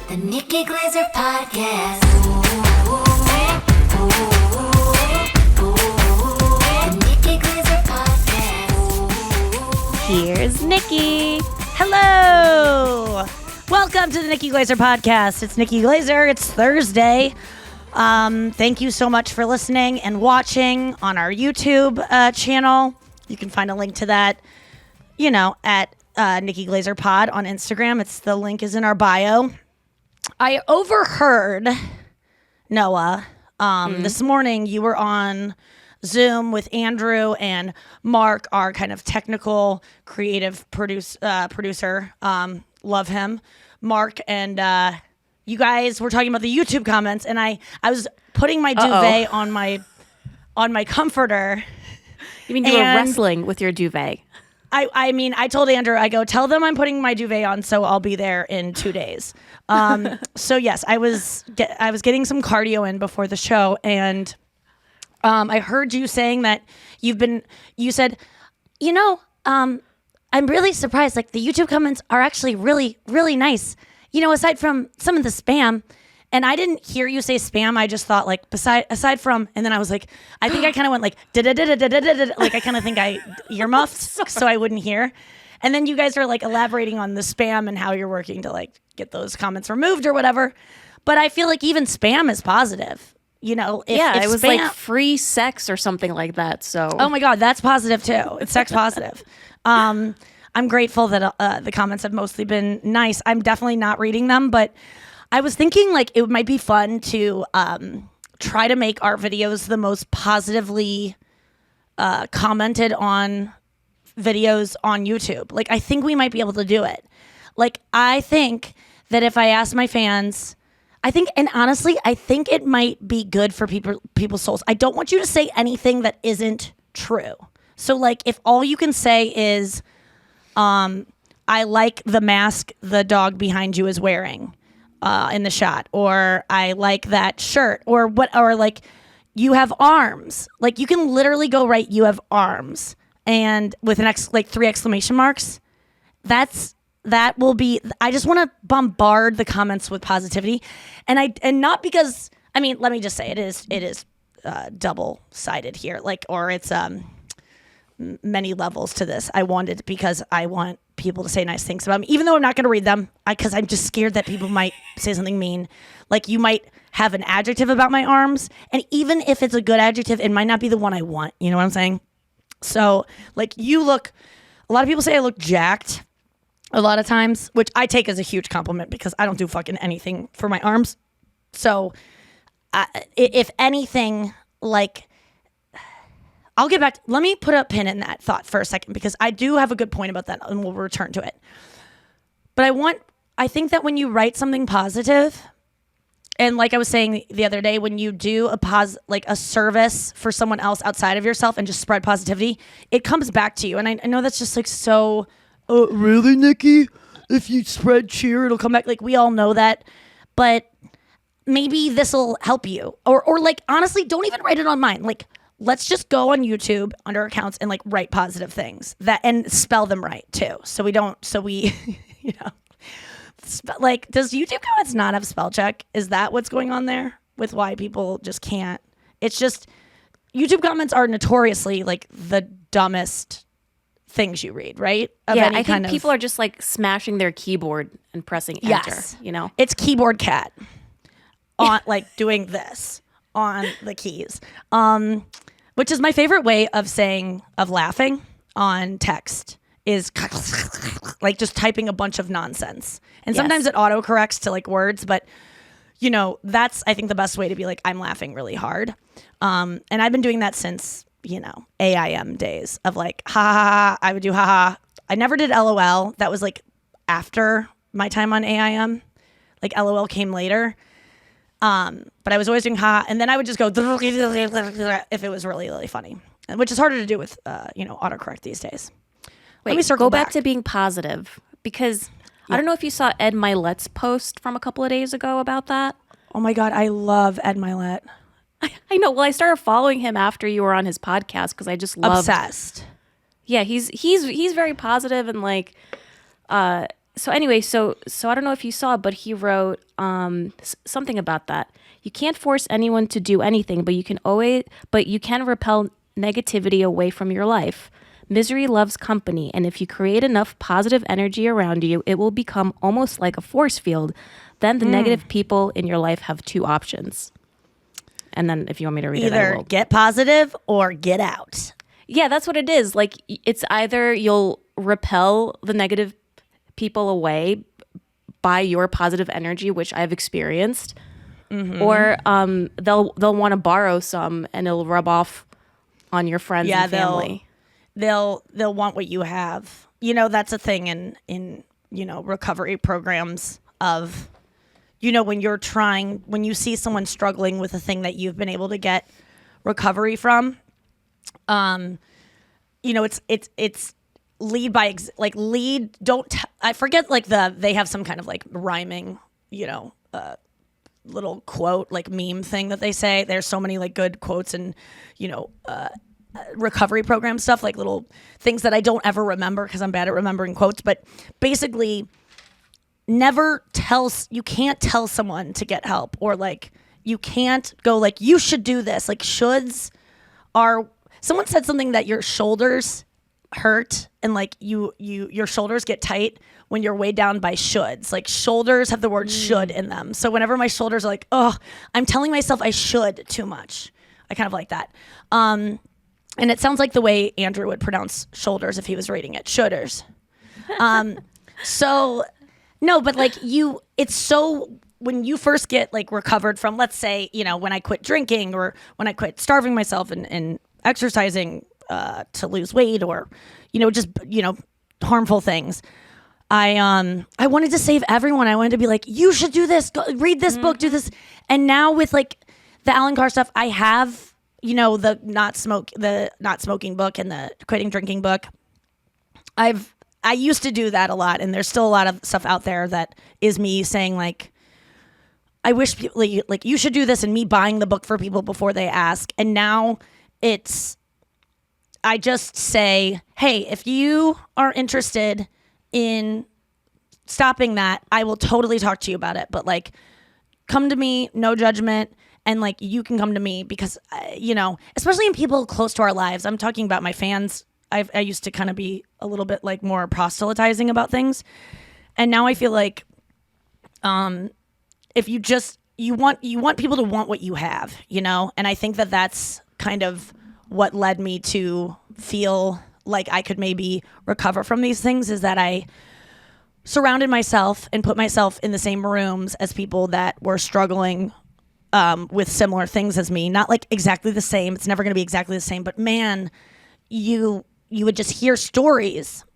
The Nikki Glaser Podcast. The Nikki Glaser Podcast. Here's Nikki. Hello. Welcome to the Nikki Glaser Podcast. It's Nikki Glaser. It's Thursday. Thank you so much for listening and watching on our YouTube channel. You can find a link to that, at Nikki Glaser Pod on Instagram. The link is in our bio. I overheard, Noah, this morning you were on Zoom with Andrew and Mark, our kind of technical, creative producer. Love him. Mark, and you guys were talking about the YouTube comments, and I was putting my duvet on my comforter. You mean you were wrestling with your duvet? I told Andrew, I go, tell them I'm putting my duvet on, so I'll be there in 2 days. So yes, I was getting some cardio in before the show, and I heard you saying that you said, I'm really surprised. Like, the YouTube comments are actually really, really nice. Aside from some of the spam. And I didn't hear you say spam. I just thought, like, aside from, and then I was like, I think I kind of went like, like, I kind of think I earmuffed so I wouldn't hear. And then you guys are like elaborating on the spam and how you're working to like get those comments removed or whatever. But I feel like even spam is positive. If it was spam, like free sex or something like that. So, oh my God, that's positive too. It's sex positive. I'm grateful that the comments have mostly been nice. I'm definitely not reading them, but I was thinking like it might be fun to try to make our videos the most positively commented on videos on YouTube. Like, I think we might be able to do it. Like, I think that if I ask my fans, I think it might be good for people's souls. I don't want you to say anything that isn't true. So like, if all you can say is, I like the mask the dog behind you is wearing in the shot, or I like that shirt, or like, you have arms. Like, you can literally go write you have arms and with an 3 exclamation marks. That will be, I just want to bombard the comments with positivity. And not because, let me just say it is double-sided here, or it's many levels to this. I want people to say nice things about me, even though I'm not going to read them, because I'm just scared that people might say something mean. Like, you might have an adjective about my arms, and even if it's a good adjective, it might not be the one I want. You know what I'm saying? So, like, a lot of people say I look jacked a lot of times, which I take as a huge compliment because I don't do fucking anything for my arms. So, if anything, like, I'll get back. Let me put a pin in that thought for a second, because I do have a good point about that, and we'll return to it. But I think that when you write something positive, and like I was saying the other day, when you do a service for someone else outside of yourself and just spread positivity, it comes back to you. And I know that's just like so, really, Nikki? If you spread cheer, it'll come back. Like, we all know that, but maybe this will help you. Or like, honestly, don't even write it on mine. Like, let's just go on YouTube under accounts and like write positive things and spell them right too. Like, does YouTube comments not have spell check? Is that what's going on there with why people just can't? It's just, YouTube comments are notoriously like the dumbest things you read, right? I think people are just like smashing their keyboard and pressing enter. Yes. It's keyboard cat on like doing this on the keys. Which is my favorite way of laughing on text is like just typing a bunch of nonsense. And sometimes it autocorrects to like words, but that's, I think, the best way to be like, I'm laughing really hard. And I've been doing that since, AIM days of like, ha ha ha, I would do ha ha. I never did LOL. That was like after my time on AIM. Like, LOL came later. But I was always doing ha, and then I would just go if it was really, really funny, which is harder to do with autocorrect these days. Wait, let me go back to being positive, because I don't know if you saw Ed Milet's post from a couple of days ago about that. Oh my God, I love Ed Milet. I know. Well, I started following him after you were on his podcast because I just loved. Obsessed. Yeah, he's very positive and like So anyway, so I don't know if you saw, but he wrote something about that. You can't force anyone to do anything, but you can repel negativity away from your life. Misery loves company, and if you create enough positive energy around you, it will become almost like a force field. Then the negative people in your life have two options. And then if you want me to read it, I Either will. get positive or get out. Yeah, that's what it is. Like, it's either you'll repel the negative people away by your positive energy, which I've experienced, or they'll want to borrow some and it'll rub off on your friends and family. They'll want what you have. You know, that's a thing in recovery programs of, when you see someone struggling with a thing that you've been able to get recovery from, it's lead by lead. I forget they have some kind of like rhyming, little quote, like meme thing that they say. There's so many like good quotes and, recovery program stuff, like little things that I don't ever remember because I'm bad at remembering quotes. But basically, you can't tell someone to get help, or like you can't go like, you should do this. Like shoulds are, someone said something that your shoulders hurt and like your shoulders get tight when you're weighed down by shoulds. Like shoulders have the word should in them. So whenever my shoulders are like, oh, I'm telling myself I should too much, I kind of like that. And it sounds like the way Andrew would pronounce shoulders if he was reading it, shoulders. So no, but like it's so, when you first get like recovered from, let's say, when I quit drinking or when I quit starving myself and exercising to lose weight, or just harmful things, I wanted to save everyone. I wanted to be like, you should do this, go, read this book, do this. And now with like the Alan Carr stuff, I have the not smoking book and the quitting drinking book. I used to do that a lot, and there's still a lot of stuff out there that is me saying like, I wish people like you should do this, and me buying the book for people before they ask. And now I just say, hey, if you are interested in stopping that, I will totally talk to you about it. But like, come to me, no judgment. And like, you can come to me because, especially in people close to our lives. I'm talking about my fans. I used to kind of be a little bit like more proselytizing about things. And now I feel like if you want people to want what you have, and I think that that's kind of what led me to feel like I could maybe recover from these things, is that I surrounded myself and put myself in the same rooms as people that were struggling with similar things as me. Not like exactly the same. It's never going to be exactly the same. But man, you would just hear stories.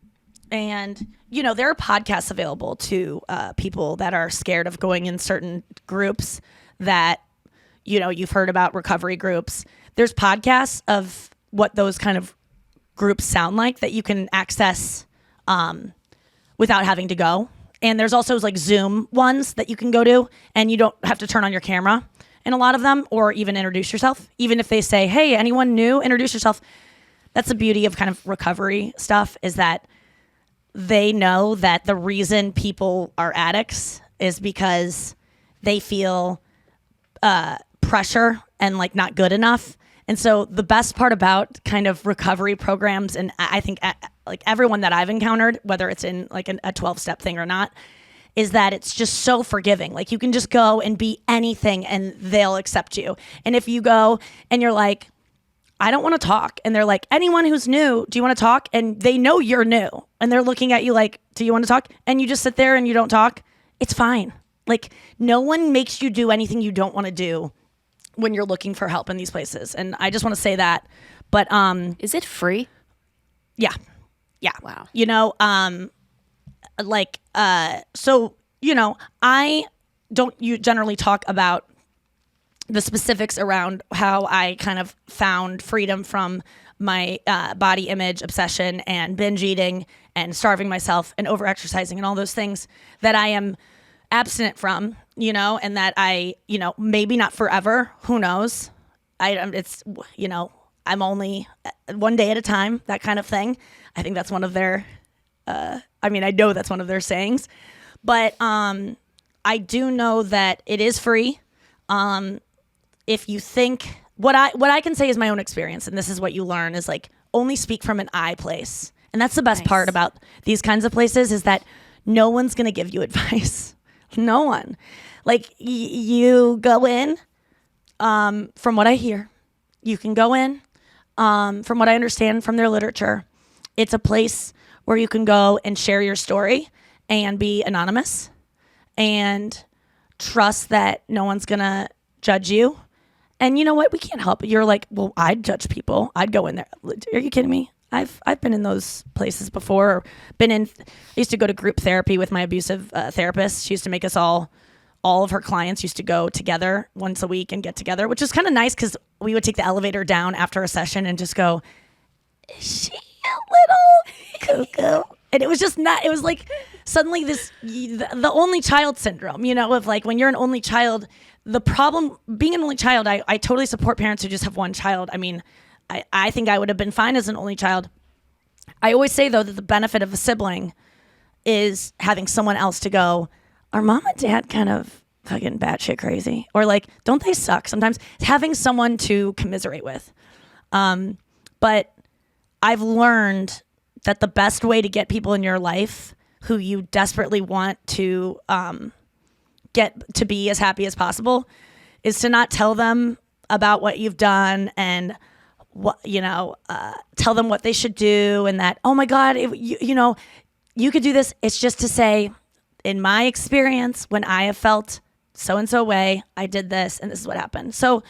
And, there are podcasts available to people that are scared of going in certain groups that, you've heard about, recovery groups. There's podcasts of what those kind of groups sound like that you can access without having to go. And there's also like Zoom ones that you can go to, and you don't have to turn on your camera in a lot of them, or even introduce yourself. Even if they say, hey, anyone new, introduce yourself. That's the beauty of kind of recovery stuff, is that they know that the reason people are addicts is because they feel pressure and like not good enough. And so the best part about kind of recovery programs, and I think like everyone that I've encountered, whether it's in like a 12-step thing or not, is that it's just so forgiving. Like you can just go and be anything and they'll accept you. And if you go and you're like, I don't want to talk, and they're like, anyone who's new, do you want to talk? And they know you're new, and they're looking at you like, do you want to talk? And you just sit there and you don't talk. It's fine. Like no one makes you do anything you don't want to do when you're looking for help in these places. And I just want to say that. But is it free? Yeah. Wow. So I don't generally talk about the specifics around how I kind of found freedom from my body image obsession and binge eating and starving myself and overexercising and all those things that I am abstinent from, and that I, maybe not forever, who knows? I'm only one day at a time, that kind of thing. I think that's one of their I mean, I know that's one of their sayings, but I do know that it is free. If you think what I can say is my own experience, and this is what you learn is like only speak from an I place. And that's the best part about these kinds of places is that no one's going to give you advice. No one. Like you go in, from what I hear, you can go in, from what I understand from their literature, it's a place where you can go and share your story and be anonymous and trust that no one's going to judge you. And you know what? We can't help it. You're like, well, I'd judge people. I'd go in there. Are you kidding me? I've been in those places before. Or I used to go to group therapy with my abusive therapist. She used to make us all of her clients used to go together once a week and get together, which was kind of nice because we would take the elevator down after a session and just go, is she a little cuckoo? And it was just not, it was like suddenly the only child syndrome, of like when you're an only child, the problem being an only child, I totally support parents who just have one child. I mean, I think I would have been fine as an only child. I always say though that the benefit of a sibling is having someone else to go, are mom and dad kind of fucking batshit crazy? Or like, don't they suck? Sometimes having someone to commiserate with. But I've learned that the best way to get people in your life who you desperately want to get to be as happy as possible is to not tell them about what you've done and what, tell them what they should do and that, oh my God, you could do this. It's just to say, in my experience, when I have felt so-and-so way, I did this and this is what happened. So,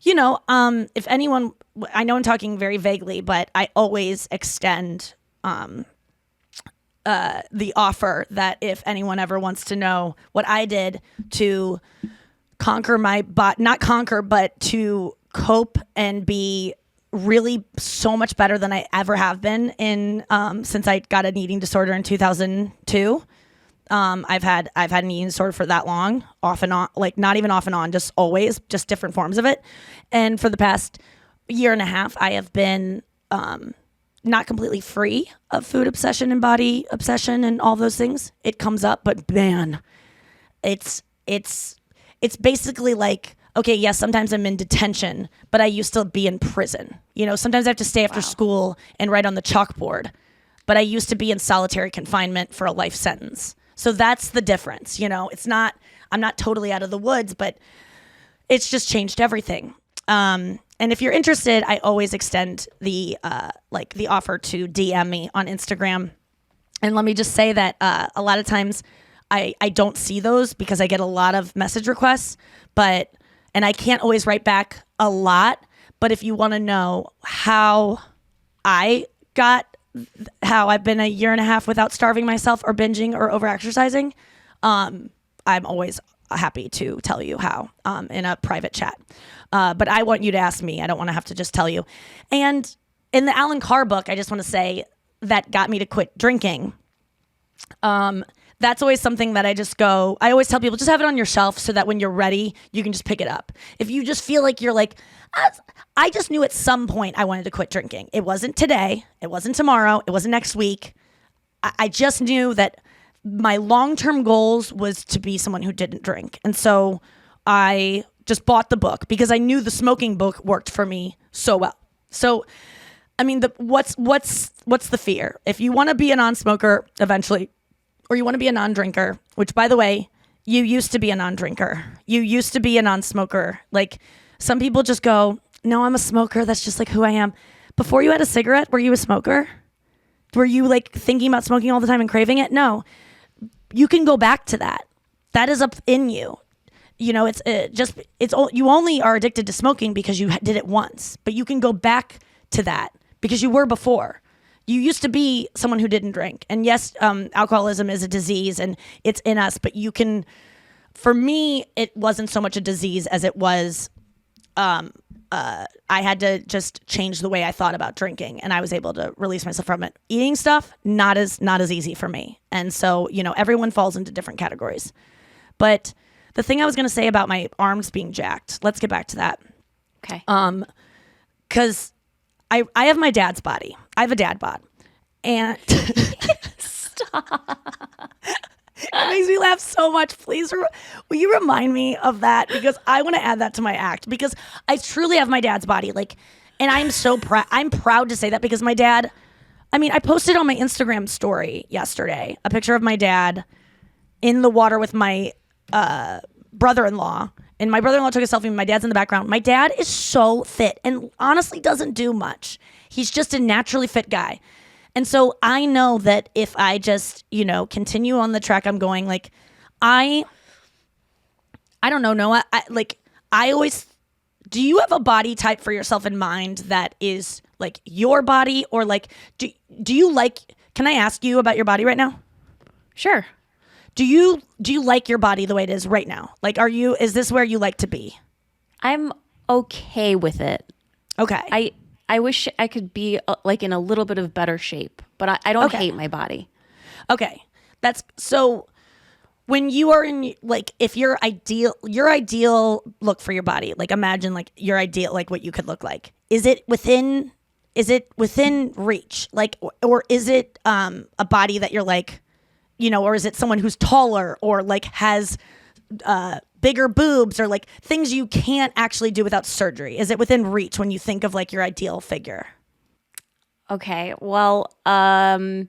if anyone, I know I'm talking very vaguely, but I always extend the offer that if anyone ever wants to know what I did to conquer not conquer, but to cope and be really so much better than I ever have been since I got an eating disorder in 2002. I've had an eating disorder for that long, off and on, like not even off and on, just always, just different forms of it. And for the past year and a half, I have been not completely free of food obsession and body obsession and all those things. It comes up, but man, it's basically like, okay, yes, sometimes I'm in detention, but I used to be in prison. Sometimes I have to stay after school and write on the chalkboard, but I used to be in solitary confinement for a life sentence. So that's the difference. I'm not totally out of the woods, but it's just changed everything. And if you're interested, I always extend the offer to DM me on Instagram. And let me just say that a lot of times I don't see those because I get a lot of message requests, and I can't always write back a lot. But if you want to know how I've been a year and a half without starving myself or binging or over-exercising, I'm always happy to tell you how in a private chat. But I want you to ask me. I don't want to have to just tell you. And in the Alan Carr book, I just want to say that got me to quit drinking. That's always something that I always tell people, just have it on your shelf so that when you're ready, you can just pick it up. If you just feel like you're like, I just knew at some point I wanted to quit drinking. It wasn't today. It wasn't tomorrow. It wasn't next week. I just knew that my long-term goals was to be someone who didn't drink. And so I just bought the book because I knew the smoking book worked for me so well. So, I mean, what's the fear? If you want to be a non-smoker eventually, or you want to be a non-drinker, which by the way, you used to be a non-drinker. You used to be a non-smoker. Like some people just go, no, I'm a smoker. That's just like who I am. Before you had a cigarette, were you a smoker? Were you like thinking about smoking all the time and craving it? No, you can go back to that. That is up in you. You only are addicted to smoking because you did it once, but you can go back to that because you were before. You used to be someone who didn't drink. And yes, alcoholism is a disease and it's in us, but for me, it wasn't so much a disease as it was, I had to just change the way I thought about drinking and I was able to release myself from it. Eating stuff, not as easy for me. And so, everyone falls into different categories. But the thing I was going to say about my arms being jacked, let's get back to that. Okay. Because I have my dad's body. I have a dad bod. And It makes me laugh so much. Please, will you remind me of that? Because I want to add that to my act because I truly have my dad's body. Like, and I'm so proud. I'm proud to say that because my dad, I mean, I posted on my Instagram story yesterday a picture of my dad in the water with my brother-in-law. And my brother-in-law took a selfie and my dad's in the background. My dad is so fit and honestly doesn't do much. He's just a naturally fit guy. And so I know that if I just, continue on the track I'm going, like, I don't know, Noah, I always, do you have a body type for yourself in mind that is like your body or like, do you like, can I ask you about your body right now? Sure. Do you like your body the way it is right now? Like, is this where you like to be? I'm okay with it. Okay. I wish I could be like in a little bit of better shape, but I don't hate my body. Okay. That's so when you are in like if your ideal look for your body, like imagine like your ideal like what you could look like. Is it within reach? Like or is it a body that you're like, or is it someone who's taller or like has bigger boobs or like things you can't actually do without surgery? Is it within reach when you think of like your ideal figure? Okay, well, I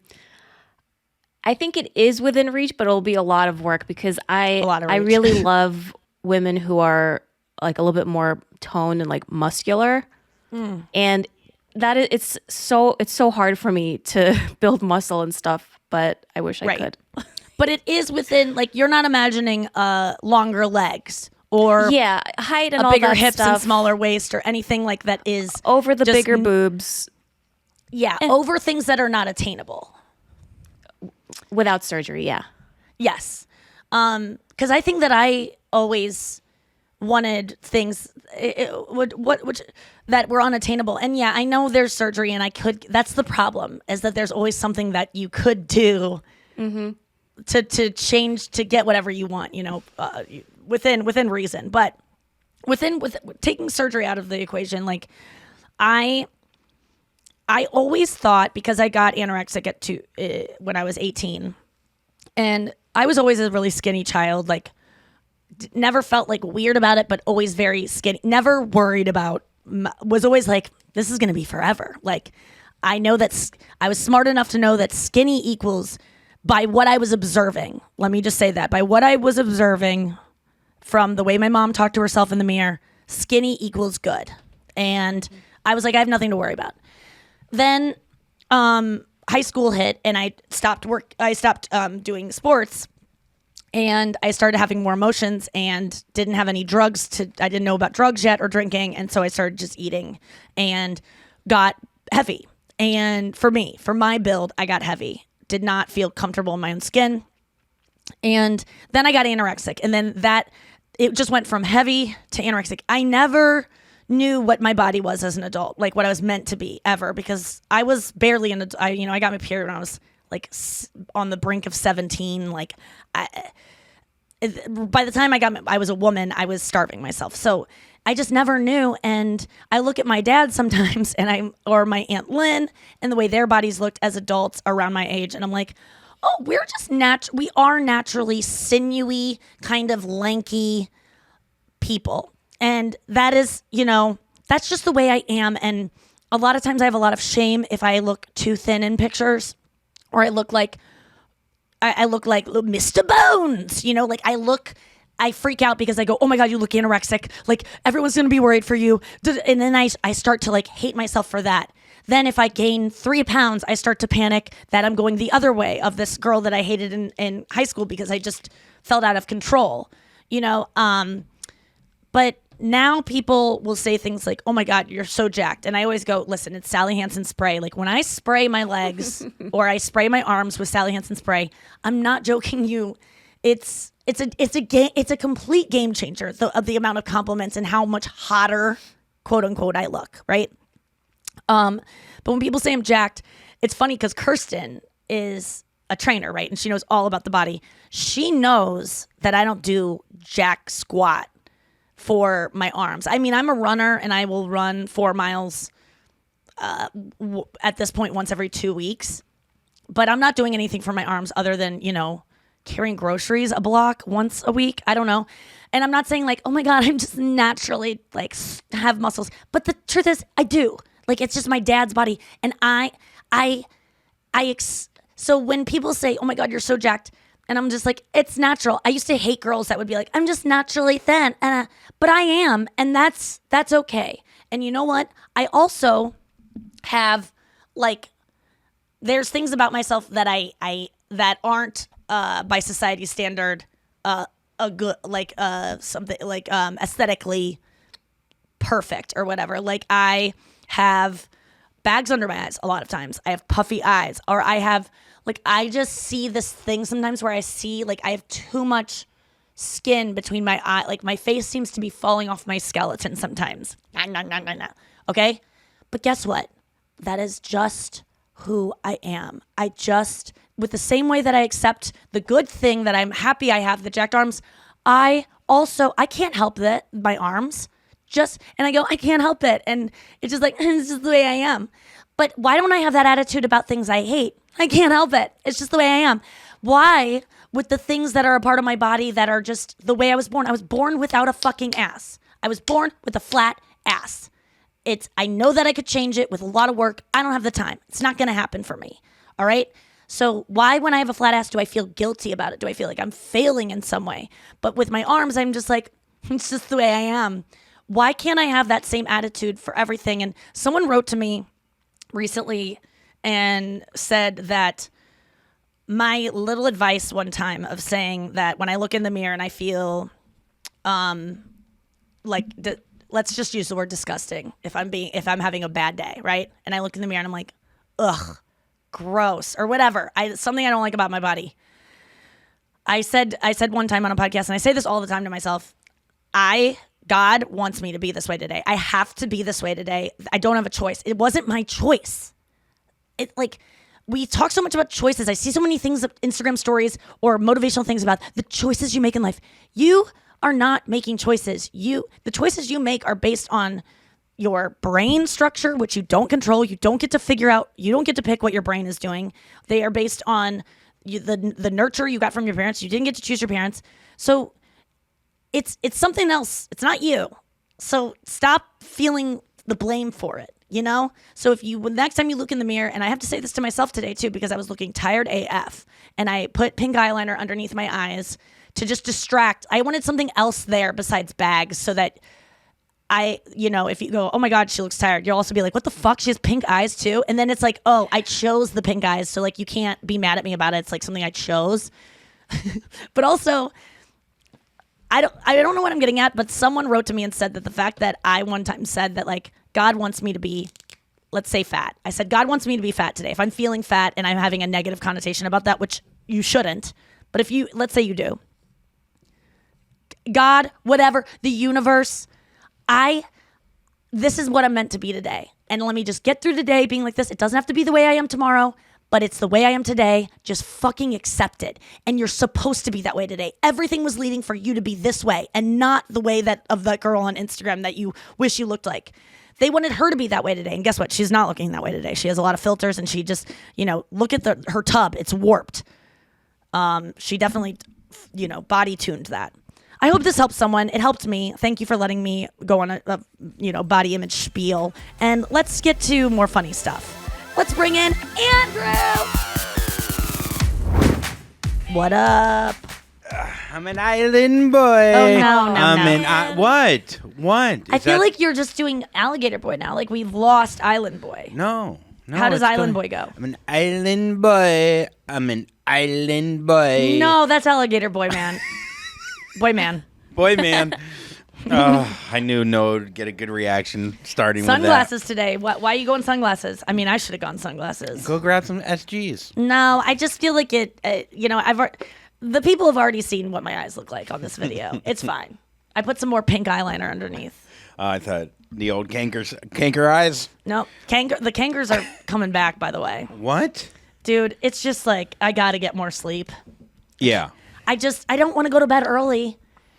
think it is within reach, but it'll be a lot of work because I really love women who are like a little bit more toned and like muscular, and it's so hard for me to build muscle and stuff. But I wish I could. But it is within, like, you're not imagining longer legs or height and a all bigger that hips stuff. and smaller waist or anything like that is over the bigger boobs. Yeah, over things that are not attainable. Without surgery, yeah. Yes. Because I think that I always wanted things that were unattainable. And yeah, I know there's surgery and that's the problem is that there's always something that you could do to change, to get whatever you want, within reason. But with taking surgery out of the equation, like I always thought, because I got anorexic when I was 18, and I was always a really skinny child, like never felt like weird about it, but always very skinny, never worried about, was always like, this is going to be forever. Like, I know that I was smart enough to know that skinny equals, by what I was observing, let me just say that, by what I was observing from the way my mom talked to herself in the mirror, skinny equals good. And I was like, I have nothing to worry about. Then high school hit and I stopped doing sports. And I started having more emotions and didn't have any drugs I didn't know about drugs yet or drinking. And so I started just eating and got heavy. And for my build, I got heavy. Did not feel comfortable in my own skin. And then I got anorexic. And then it just went from heavy to anorexic. I never knew what my body was as an adult, like what I was meant to be ever, because I was barely I got my period when I was like on the brink of 17. Like by the time I was a woman, I was starving myself. So I just never knew. And I look at my dad sometimes or my Aunt Lynn and the way their bodies looked as adults around my age. And I'm like, oh, we're just we are naturally sinewy, kind of lanky people. And that is, that's just the way I am. And a lot of times I have a lot of shame if I look too thin in pictures, or I look like Mr. Bones, like I freak out because I go, oh my God, you look anorexic. Like everyone's going to be worried for you. And then I start to like hate myself for that. Then if I gain 3 pounds, I start to panic that I'm going the other way of this girl that I hated in high school because I just felt out of control, but now people will say things like, oh my God, you're so jacked. And I always go, listen, it's Sally Hansen spray. Like when I spray my legs or I spray my arms with Sally Hansen spray, I'm not joking you. It's a complete game changer of the amount of compliments and how much hotter, quote unquote, I look, right? But when people say I'm jacked, it's funny because Kirsten is a trainer, right? And she knows all about the body. She knows that I don't do jack squat for my arms. I mean, I'm a runner and I will run 4 miles at this point once every 2 weeks. but I'm not doing anything for my arms other than, carrying groceries a block once a week. I don't know. And I'm not saying like, oh my God, I'm just naturally like have muscles. But the truth is I do. Like, it's just my dad's body. And so when people say, oh my God, you're so jacked. And I'm just like, it's natural. I used to hate girls that would be like, I'm just naturally thin. But I am. And that's okay. And you know what? I also have like, there's things about myself that that aren't by society standard a good like something like aesthetically perfect or whatever. Like, I have bags under my eyes a lot of times. I have puffy eyes, or I have like, I just see this thing sometimes where I see like I have too much skin between my eye. Like, my face seems to be falling off my skeleton sometimes. Okay? But guess what? That is just who I am. With the same way that I accept the good thing that I'm happy I have the jacked arms, I can't help that, my arms. And I go, I can't help it. And it's just like, this is the way I am. But why don't I have that attitude about things I hate? I can't help it. It's just the way I am. Why, with the things that are a part of my body that are just the way I was born without a fucking ass. I was born with a flat ass. I know that I could change it with a lot of work. I don't have the time. It's not going to happen for me. All right? So why, when I have a flat ass, do I feel guilty about it? Do I feel like I'm failing in some way? But with my arms, I'm just like, it's just the way I am. Why can't I have that same attitude for everything? And someone wrote to me recently and said that my little advice one time of saying that when I look in the mirror and I feel let's just use the word disgusting if I'm having a bad day, right? And I look in the mirror and I'm like, ugh, gross, or whatever. Something I don't like about my body. I said one time on a podcast, and I say this all the time to myself, God wants me to be this way today. I have to be this way today. I don't have a choice. It wasn't my choice. We talk so much about choices. I see so many things, Instagram stories or motivational things about the choices you make in life. You are not making choices. The choices you make are based on your brain structure, which you don't control. You don't get to figure out. You don't get to pick what your brain is doing. They are based on the nurture you got from your parents. You didn't get to choose your parents. So it's something else. It's not you. So stop feeling the blame for it, So next time you look in the mirror, and I have to say this to myself today too, because I was looking tired AF, and I put pink eyeliner underneath my eyes to just distract. I wanted something else there besides bags, so that if you go, oh my God, she looks tired, you'll also be like, what the fuck? She has pink eyes too? And then it's like, oh, I chose the pink eyes. So like, you can't be mad at me about it. It's like something I chose. But also, I don't know what I'm getting at, but someone wrote to me and said that the fact that I one time said that like, God wants me to be, let's say, fat. I said, God wants me to be fat today. If I'm feeling fat and I'm having a negative connotation about that, which you shouldn't, but let's say you do. God, whatever, the universe, this is what I'm meant to be today. And let me just get through the day being like this. It doesn't have to be the way I am tomorrow, but it's the way I am today. Just fucking accept it. And you're supposed to be that way today. Everything was leading for you to be this way and not the way of that girl on Instagram that you wish you looked like. They wanted her to be that way today. And guess what? She's not looking that way today. She has a lot of filters, and she just, look at her tub. It's warped. She definitely, body tuned that. I hope this helps someone. It helped me. Thank you for letting me go on a body image spiel. And let's get to more funny stuff. Let's bring in Andrew. What up? I'm an island boy. Oh, no. What? I feel like you're just doing alligator boy now. Like, we've lost island boy. No. How does island boy go? I'm an island boy. I'm an island boy. No, that's alligator boy, man. Boy, man. Boy, man. Oh, I knew Noah would get a good reaction starting sunglasses with that. Today. Why are you going sunglasses? I mean, I should have gone sunglasses. Go grab some SGs. No, I just feel like the people have already seen what my eyes look like on this video. It's fine. I put some more pink eyeliner underneath. I thought the old canker eyes. No, the cankers are coming back, by the way. What? Dude, it's just like, I got to get more sleep. Yeah. I don't want to go to bed early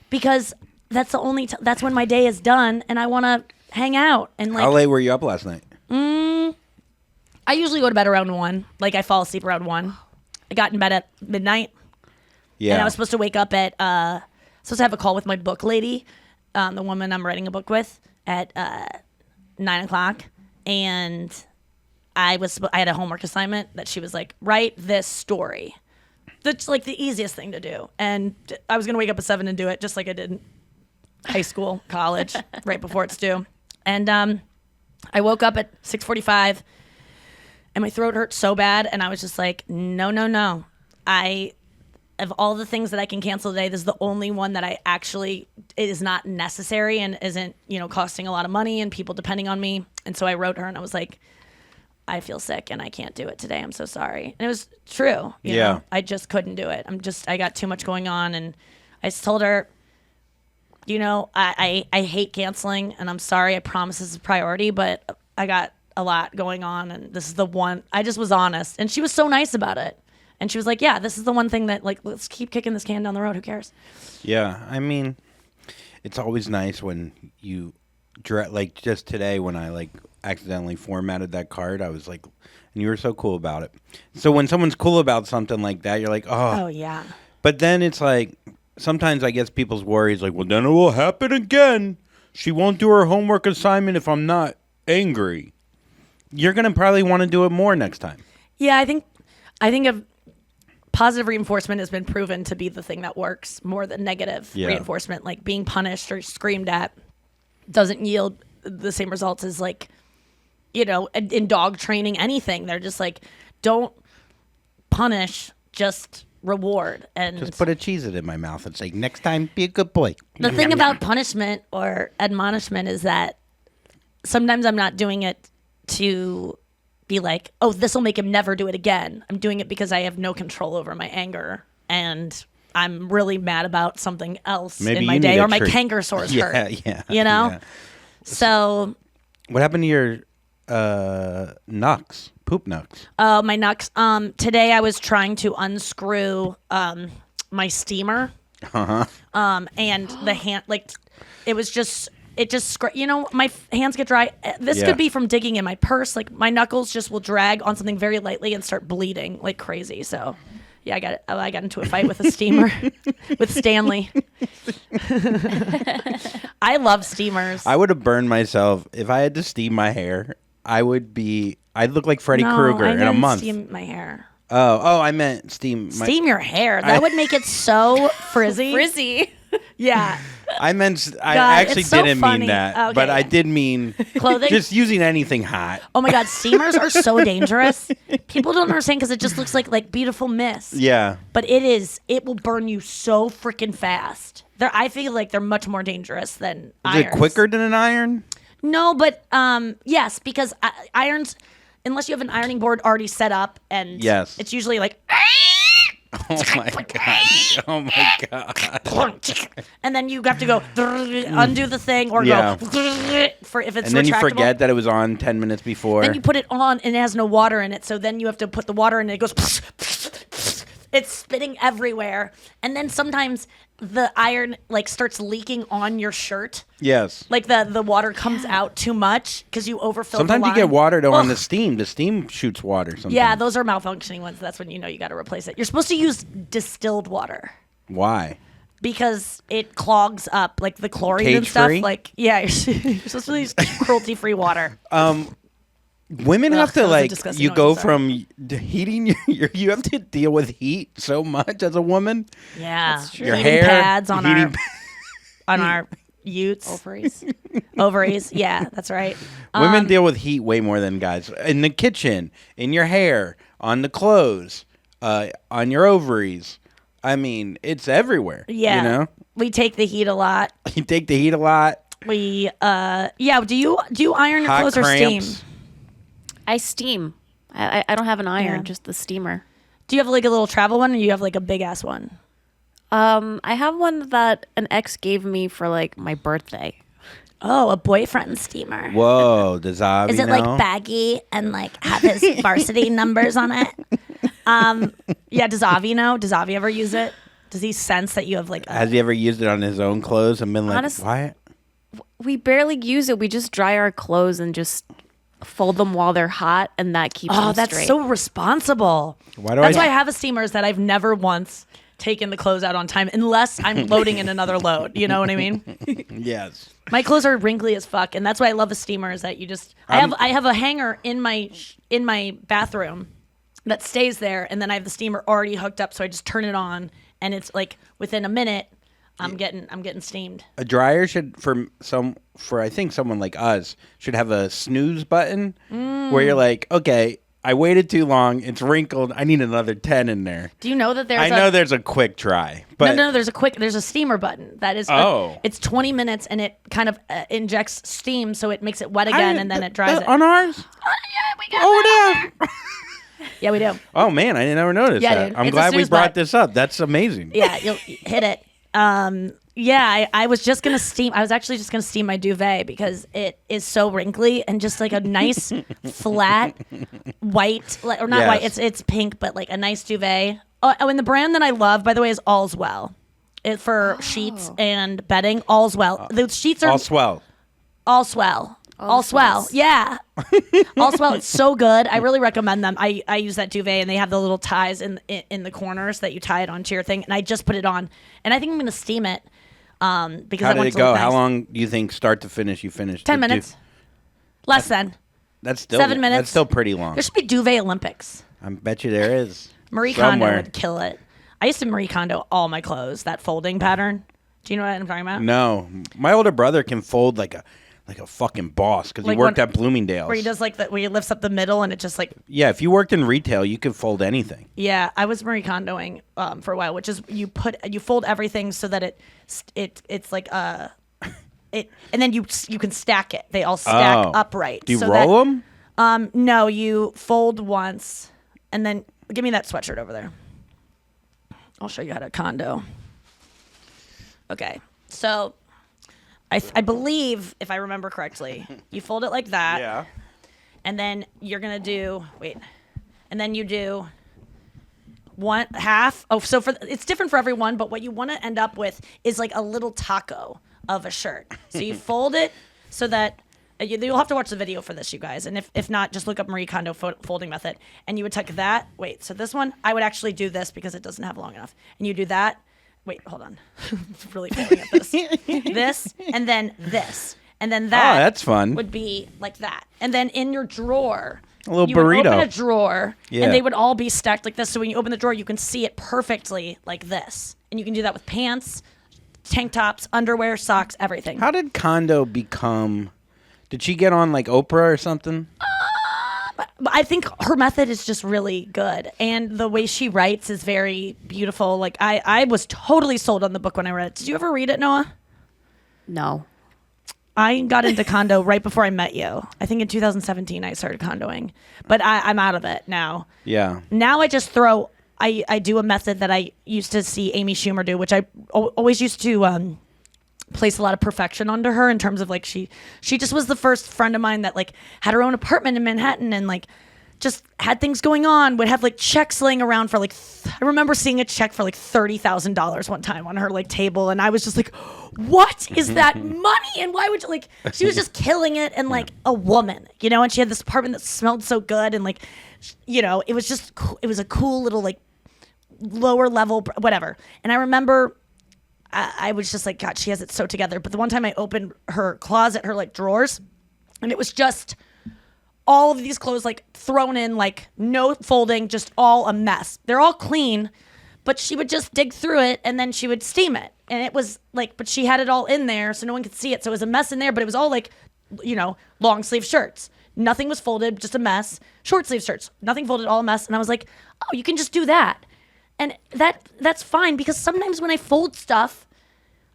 because that's the only that's when my day is done, and I want to hang out and like. How late were you up last night? I usually go to bed around 1. Like, I fall asleep around 1. I got in bed at midnight. Yeah. And I was supposed to wake up at, supposed to have a call with my book lady, the woman I'm writing a book with, at 9 o'clock. And I had a homework assignment that she was like, write this story. That's like the easiest thing to do. And I was going to wake up at 7 and do it just like I did in high school, college, right before it's due. And I woke up at 6:45 and my throat hurt so bad. And I was just like, no. Of all the things that I can cancel today, this is the only one that it is not necessary and isn't, costing a lot of money and people depending on me. And so I wrote her and I was like, I feel sick and I can't do it today. I'm so sorry. And it was true. You know? I just couldn't do it. I got too much going on. And I just told her, I hate canceling and I'm sorry. I promise this is a priority, but I got a lot going on and this is the one. I just was honest. And she was so nice about it. And she was like, yeah, this is the one thing that, like, let's keep kicking this can down the road. Who cares? Yeah. I mean, it's always nice when you, like, just today when I, like, accidentally formatted that card, I was like, and you were so cool about it. So when someone's cool about something like that, you're like, oh. Oh, yeah. But then it's like, sometimes I guess people's worries, like, well, then it will happen again. She won't do her homework assignment if I'm not angry. You're going to probably want to do it more next time. Yeah, I think of positive reinforcement has been proven to be the thing that works more than negative reinforcement. Like being punished or screamed at doesn't yield the same results as like, in dog training, anything. They're just like, don't punish, just reward. And just put a Cheez-It in my mouth and say, next time, be a good boy. The thing about punishment or admonishment is that sometimes I'm not doing it to be like, oh, this will make him never do it again. I'm doing it because I have no control over my anger and I'm really mad about something else in my day or my canker sores hurt. Yeah. So what happened to your knucks? Poop knucks? My knucks. Today I was trying to unscrew my steamer. And the hand, like, it just my hands get dry. This could be from digging in my purse. Like my knuckles just will drag on something very lightly and start bleeding like crazy. So yeah, I got into a fight with a steamer with Stanley. I love steamers. I would have burned myself if I had to steam my hair. I'd look like Freddy Krueger in a month. Steam my hair. Oh, I meant steam your hair. That would make it so frizzy. Yeah. I actually didn't mean that, okay, but I did mean clothing. Just using anything hot. Oh my God, steamers are so dangerous. People don't understand because it just looks like beautiful mist. Yeah. But it will burn you so freaking fast. I feel like they're much more dangerous than irons. Is it quicker than an iron? No, but yes, because irons, unless you have an ironing board already set up, and yes, it's usually like. Oh my god! Oh my god! And then you have to go undo the thing or go for if it's. And then retractable. You forget that it was on 10 minutes before. Then you put it on and it has no water in it, so then you have to put the water in and it goes. It's spitting everywhere, and then sometimes the iron like starts leaking on your shirt. Yes. Like the water comes out too much because you overfill. Sometimes the you get water though on the steam. The steam shoots water. Sometimes. Yeah, those are malfunctioning ones. That's when you know you got to replace it. You're supposed to use distilled water. Why? Because it clogs up like the chlorine and stuff. Like you're supposed to use cruelty-free water. Women have to you go from heating you have to deal with heat so much as a woman. Yeah, that's true. Your heating hair, pads on our utes, ovaries. Yeah, that's right. Women deal with heat way more than guys. In the kitchen, in your hair, on the clothes, on your ovaries. I mean, it's everywhere. Yeah, we take the heat a lot. You take the heat a lot. We Do you iron your clothes or steam? I steam. I don't have an iron, just the steamer. Do you have like a little travel one, or you have like a big ass one? I have one that an ex gave me for like my birthday. Oh, a boyfriend steamer. Whoa, does Avi Is it know? like baggy and like have his varsity numbers on it? Yeah, does Avi know? Does Avi ever use it? Does he sense that you have like Has he ever used it on his own clothes and been like, honestly, why? We barely use it. We just dry our clothes and just fold them while they're hot, and that keeps them that's straight. so responsible. That's why I have a steamer, is that I've never once taken the clothes out on time unless I'm loading in another load. You know what I mean? Yes. My clothes are wrinkly as fuck, and that's why I love a steamer. Is that you just I have a hanger in my bathroom that stays there, and then I have the steamer already hooked up, so I just turn it on, and it's like within a minute, I'm getting steamed. A dryer should for I think someone like us should have a snooze button where you're like, okay, I waited too long, it's wrinkled, I need another 10 in there. Do you know that there's I know there's a quick dry, but no, there's a steamer button that is it's 20 minutes, and it kind of injects steam, so it makes it wet again, and then it dries it. On ours? Yeah, we got Oh, Yeah, we do. Oh man, I never noticed Yeah, that. dude. I'm It's a glad we snooze brought button. this up. That's amazing. Yeah, you'll hit it. Yeah, I was just gonna steam. I was actually just gonna steam my duvet because it is so wrinkly, and just like a nice flat white, or not Yes. white. It's pink, but like a nice duvet. Oh, and the brand that I love, by the way, is All's Well. For sheets and bedding, All's Well. The sheets are All swell. All Swell. All Swell. Yeah. All Swell. It's so good. I really recommend them. I use that duvet, and they have the little ties in the corners that you tie it onto your thing. And I just put it on, and I think I'm going to steam it because How I did want it it to go? look How nice. long do you think start to finish you finished? 10 minutes. Less than. That's still 7 minutes. That's still pretty long. There should be duvet Olympics. I bet you there is. Marie Kondo Somewhere. would kill it. I used to Marie Kondo all my clothes. That folding pattern. Do you know what I'm talking about? No, my older brother can fold like a fucking boss because he Like worked when- at Bloomingdale's. Where he does like that, where he lifts up the middle, and it just like. Yeah, if you worked in retail, you could fold anything. Yeah, I was Marie Kondoing for a while, which is you fold everything so that it's like it, and then you can stack it. They all stack upright. Do you so roll them? No, you fold once, and then give me that sweatshirt over there. I'll show you how to condo. Okay, so I believe, if I remember correctly, you fold it like that. Yeah. And then you're gonna do and then you do one half. Oh, so it's different for everyone, but what you want to end up with is like a little taco of a shirt. So you fold it so that you'll have to watch the video for this, you guys. And if not, just look up Marie Kondo folding method. And you would take that. Wait, so this one, I would actually do this because it doesn't have long enough. And you do that. Wait, hold on. It's really failing at this. This, and then this. And then that that's fun. would be like that. And then in your drawer, A little you would burrito. open a drawer, Yeah. and they would all be stacked like this. So when you open the drawer, you can see it perfectly like this. And you can do that with pants, tank tops, underwear, socks, everything. How did Kondo become? Did she get on like Oprah or something? But I think her method is just really good, and the way she writes is very beautiful. Like I was totally sold on the book when I read it. Did you ever read it, Noah? No. I got into condo right before I met you. I think in 2017 I started condoing, but I'm out of it now. Yeah. Now I just throw. I do a method that I used to see Amy Schumer do, which I always used to place a lot of perfection onto her in terms of like she just was the first friend of mine that like had her own apartment in Manhattan and like just had things going on, would have like checks laying around for like I remember seeing a check for like $30,000 one time on her like table, and I was just like, what is that money? And why would you like she was just killing it, and like a woman, you know, and she had this apartment that smelled so good, and like, you know, it was just it was a cool little like lower level whatever. And I remember I was just like, God, she has it so together. But the one time I opened her closet, her like drawers, and it was just all of these clothes like thrown in, like no folding, just all a mess. They're all clean, but she would just dig through it and then she would steam it. And it was like, but she had it all in there so no one could see it. So it was a mess in there, but it was all like, you know, long sleeve shirts. Nothing was folded, just a mess. Short sleeve shirts, nothing folded, all a mess. And I was like, oh, you can just do that. And that's fine, because sometimes when I fold stuff,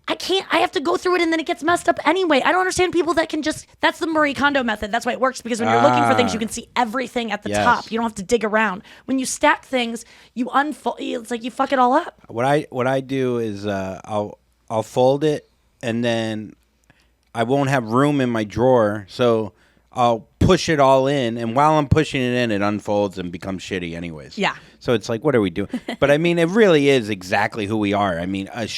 I have to go through it and then it gets messed up anyway. I don't understand people that can just, that's the Marie Kondo method. That's why it works, because when you're looking for things, you can see everything at the Yes. top. You don't have to dig around. When you stack things, you unfold, it's like you fuck it all up. What I do is I'll fold it, and then I won't have room in my drawer, so I'll push it all in, and while I'm pushing it in, it unfolds and becomes shitty anyways. Yeah. So it's like, what are we doing? But I mean, it really is exactly who we are. I mean, a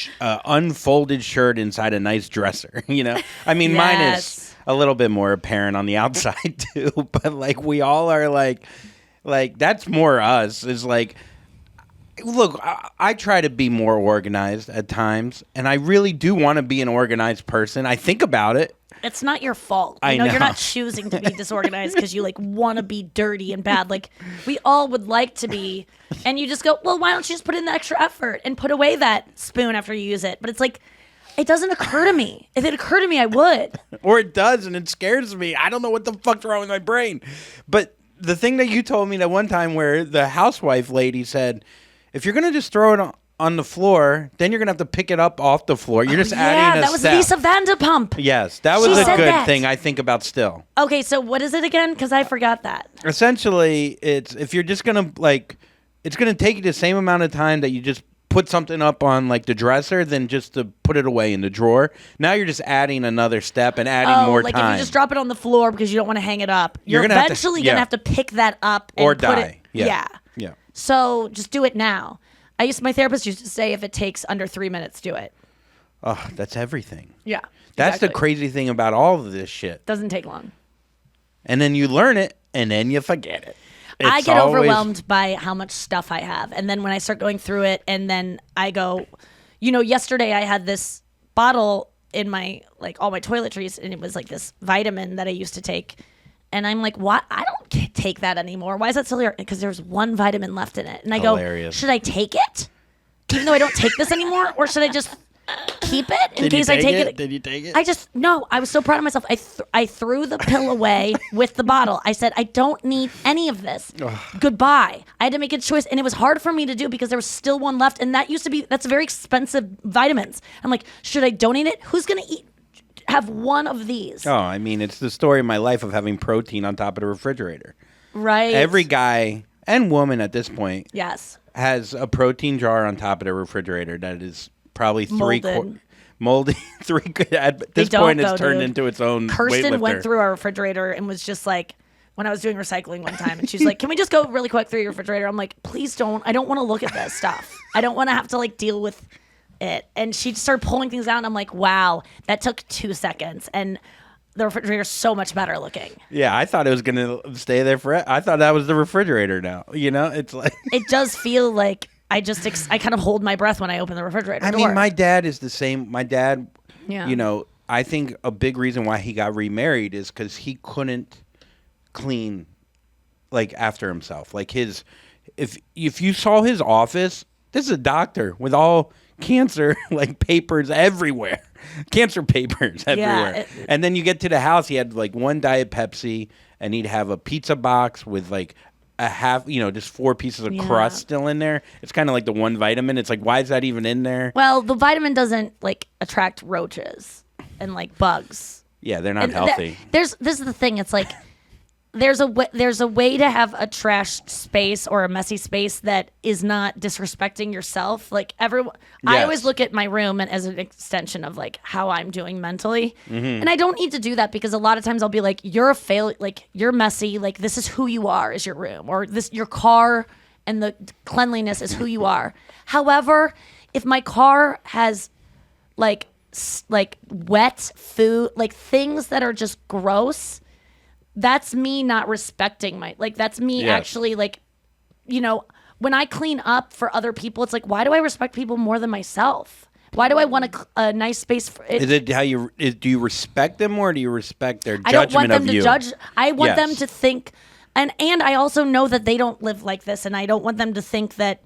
unfolded shirt inside a nice dresser, you know? I mean, mine is a little bit more apparent on the outside too. But like we all are like that's more us. Is like, look, I try to be more organized at times, and I really do want to be an organized person. I think about it. It's not your fault. I You're know. not choosing to be disorganized because you like want to be dirty and bad. Like we all would like to be, and you just go, well, why don't you just put in the extra effort and put away that spoon after you use it? But it's like, it doesn't occur to me. If it occurred to me, I would. Or it does, and it scares me. I don't know what the fuck's wrong with my brain. But the thing that you told me that one time where the housewife lady said, if you're gonna just throw it on the floor, then you're gonna have to pick it up off the floor. You're just adding a that was step. Lisa Vanderpump. Yes, that was She a said good that. thing I think about still. Okay, so what is it again? Because I forgot that. Essentially, it's if you're just gonna like, it's gonna take you the same amount of time that you just put something up on like the dresser than just to put it away in the drawer. Now you're just adding another step and adding more like time. if you just drop it on the floor because you don't want to hang it up, you're gonna have to- eventually yeah. gonna have to pick that up and Or put die. it. Yeah. Yeah. So just do it now. My therapist used to say if it takes under 3 minutes, do it. Oh, that's everything. Yeah. That's the exactly. crazy thing about all of this shit. Doesn't take long. And then you learn it, and then you forget it. I It's get always- overwhelmed by how much stuff I have. And then when I start going through it, and then I go, yesterday I had this bottle in my, like, all my toiletries, and it was like this vitamin that I used to take. And I'm like, what? I don't take that anymore. Why is that still here? Because there's one vitamin left in it. And I Hilarious. go, should I take it? Even though I don't take this anymore? Or should I just keep it in Did you case I take take it? it? Did you take it? No, I was so proud of myself. I threw the pill away with the bottle. I said, I don't need any of this. Goodbye. I had to make a choice, and it was hard for me to do because there was still one left, and that's very expensive vitamins. I'm like, should I donate it? Who's going to have one of these? Oh, I mean, it's the story of my life of having protein on top of the refrigerator. Right. Every guy and woman at this point Yes. has a protein jar on top of the refrigerator that is probably Molded. moldy. At this don't, point, it's though, turned dude. into its own Kirsten weightlifter. went through our refrigerator and was just like, when I was doing recycling one time, and she's like, can we just go really quick through your refrigerator? I'm like, please don't. I don't want to look at this stuff. I don't want to have to like deal with it. And she started pulling things out, and I'm like, wow, that took 2 seconds. And the refrigerator's so much better looking. Yeah, I thought it was going to stay there forever. I thought that was the refrigerator now. It's like... It does feel like I kind of hold my breath when I open the refrigerator I door. mean, my dad is the same. My dad, Yeah. I think a big reason why he got remarried is because he couldn't clean, like, after himself. Like, if you saw his office, this is a doctor with all cancer, like, papers everywhere. Cancer papers everywhere. And then you get to the house, he had, like, one Diet Pepsi, and he'd have a pizza box with, like, a half, just 4 pieces of crust still in there. It's kind of like the one vitamin. It's like, why is that even in there? Well, the vitamin doesn't like attract roaches and like bugs. Yeah, they're not And healthy. this is the thing. It's like there's a way to have a trashed space or a messy space that is not disrespecting yourself. Like everyone, I Yes. always look at my room as an extension of like how I'm doing mentally, Mm-hmm. and I don't need to do that because a lot of times I'll be like, you're a fail, like you're messy, like this is who you are is your room, or this your car and the cleanliness is who you are. However, if my car has like wet food, like things that are just gross, that's me not respecting that's me Yes. actually when I clean up for other people, it's like, why do I respect people more than myself? Why do I want a nice space for it? Is it do you respect them or do you respect their I don't want judgment them of you? to judge. I want them Yes. to think, and I also know that they don't live like this, and I don't want them to think that.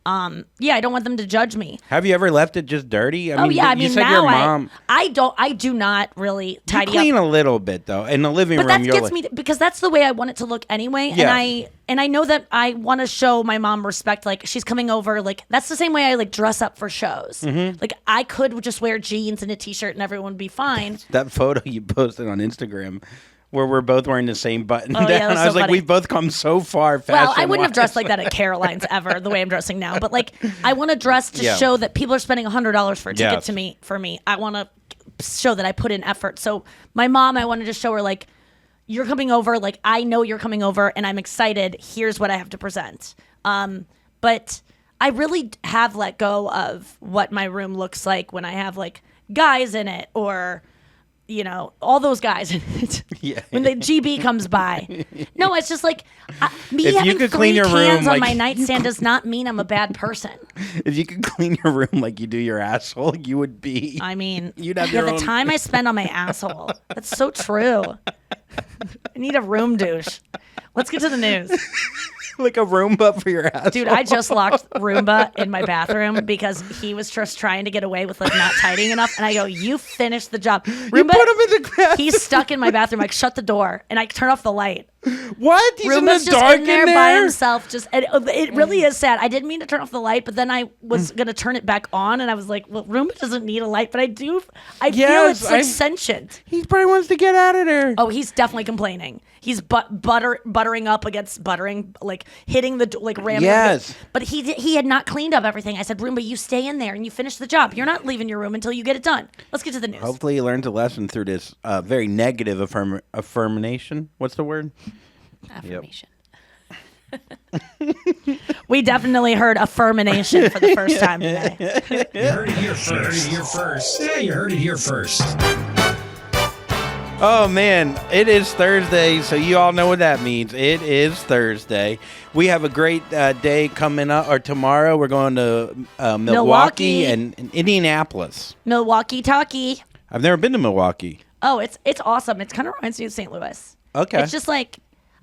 I don't want them to judge me. Have you ever left it just dirty? I I you mean said now your mom. I do not really You tidy clean up. a little bit though in the living But room. that You're gets like, me because that's the way I want it to look anyway. Yes. And I know that I want to show my mom respect. Like she's coming over. Like that's the same way I like dress up for shows. Mm-hmm. Like I could just wear jeans and a t-shirt and everyone would be fine. that photo you posted on Instagram where we're both wearing the same button Oh, yeah, down. that's I was so like, funny. we've both come so far. Well, I wouldn't have fashion-wise. dressed like that at Caroline's ever, the way I'm dressing now. But like, I want to dress to Yeah. show that people are spending $100 for a ticket Yes. for me. I want to show that I put in effort. So my mom, I wanted to show her like, you're coming over. Like I know you're coming over, and I'm excited. Here's what I have to present. But I really have let go of what my room looks like when I have like guys in it or all those guys. Yeah. When the GB comes by. No, it's just like me If you having could 3 clean your room cans on like- my nightstand does not mean I'm a bad person. If you could clean your room like you do your asshole, you would be. I mean, You'd have your the own- time I spend on my asshole. That's so true. I need a room douche. Let's get to the news. like a Roomba for your asshole. Dude, I just locked Roomba in my bathroom because he was just trying to get away with like not tidying enough. And I go, you finished the job. Roomba, You put him in the bathroom. he's stuck in my bathroom. Like, shut the door. And I turn off the light. What? He's in Roomba's the just dark in there by there? himself. And it really is sad. I didn't mean to turn off the light, but then I was going to turn it back on. And I was like, well, Roomba doesn't need a light, but I do. I feel Yes, it's like sentient. He probably wants to get out of there. Oh, he's definitely complaining. He's buttering up against buttering, like hitting the like ramming. Yes. But he had not cleaned up everything. I said, Roomba, you stay in there and you finish the job. You're not leaving your room until you get it done. Let's get to the news. Hopefully he learns a lesson through this very negative affirmation. What's the word? Affirmation. We definitely heard affirmation for the first time today. You heard it here first. Yeah, you heard it here first. Oh, man. It is Thursday, so you all know what that means. It is Thursday. We have a great day coming up, or tomorrow. We're going to Milwaukee and Indianapolis. Milwaukee Talkie. I've never been to Milwaukee. Oh, it's awesome. It kind of reminds me of St. Louis. Okay. It's just like,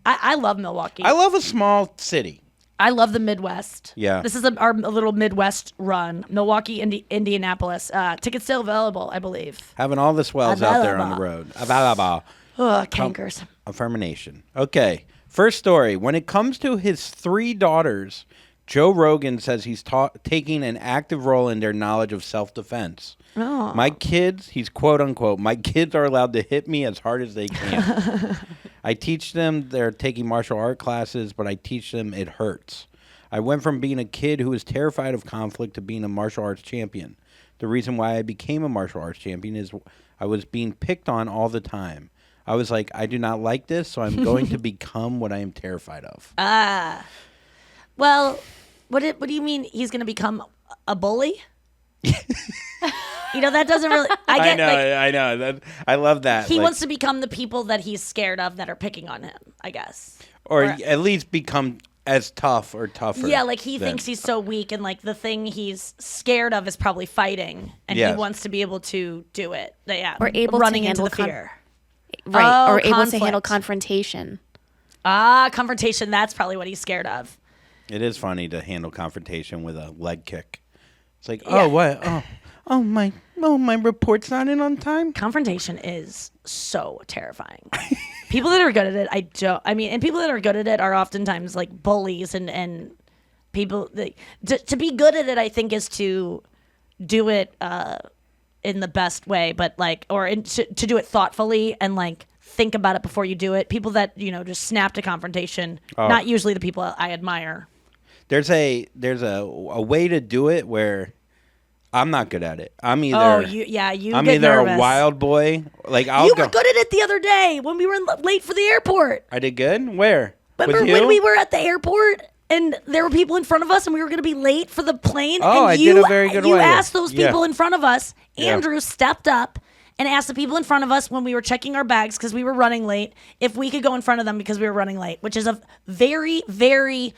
I love Milwaukee. I love a small city. I love the Midwest. Yeah. This is our little Midwest run. Milwaukee, Indianapolis. Tickets still available, I believe. Having all the swells out there on the road. Ugh, cankers. Affirmation. Okay. First story. When it comes to his 3 daughters, Joe Rogan says he's taking an active role in their knowledge of self-defense. Oh. My kids, he's quote unquote, my kids are allowed to hit me as hard as they can. I teach them they're taking martial art classes, but I teach them it hurts. I went from being a kid who was terrified of conflict to being a martial arts champion. The reason why I became a martial arts champion is I was being picked on all the time. I was like, I do not like this, so I'm going to become what I am terrified of. Well, what do you mean he's going to become a bully? That doesn't really. I know. I love that. He wants to become the people that he's scared of that are picking on him, I guess. Or at least become as tough or tougher. Yeah, like he thinks he's so weak, and like the thing he's scared of is probably fighting, and he wants to be able to do it. Yeah, Or able running to into handle the fear. Right. Oh, or able to conflict. handle confrontation. Confrontation. That's probably what he's scared of. It is funny to handle confrontation with a leg kick. It's like, Yeah. oh, what? My report's not in on time. Confrontation is so terrifying. People that are good at it, and people that are good at it are oftentimes like bullies and people to be good at it, I think, is to do it in the best way, but to do it thoughtfully and like think about it before you do it. People that, just snap to confrontation, not usually the people I admire. There's a way to do it where I'm not good at it. I'm either you I'm get either nervous. a wild boy. Like You were good at it the other day when we were late for the airport. I did good. Where? Remember With you? when we were at the airport and there were people in front of us and we were going to be late for the plane? Oh, and I did a very good You way. asked those people Yeah. in front of us. Yeah. Andrew stepped up and asked the people in front of us when we were checking our bags because we were running late if we could go in front of them because we were running late, which is a very, very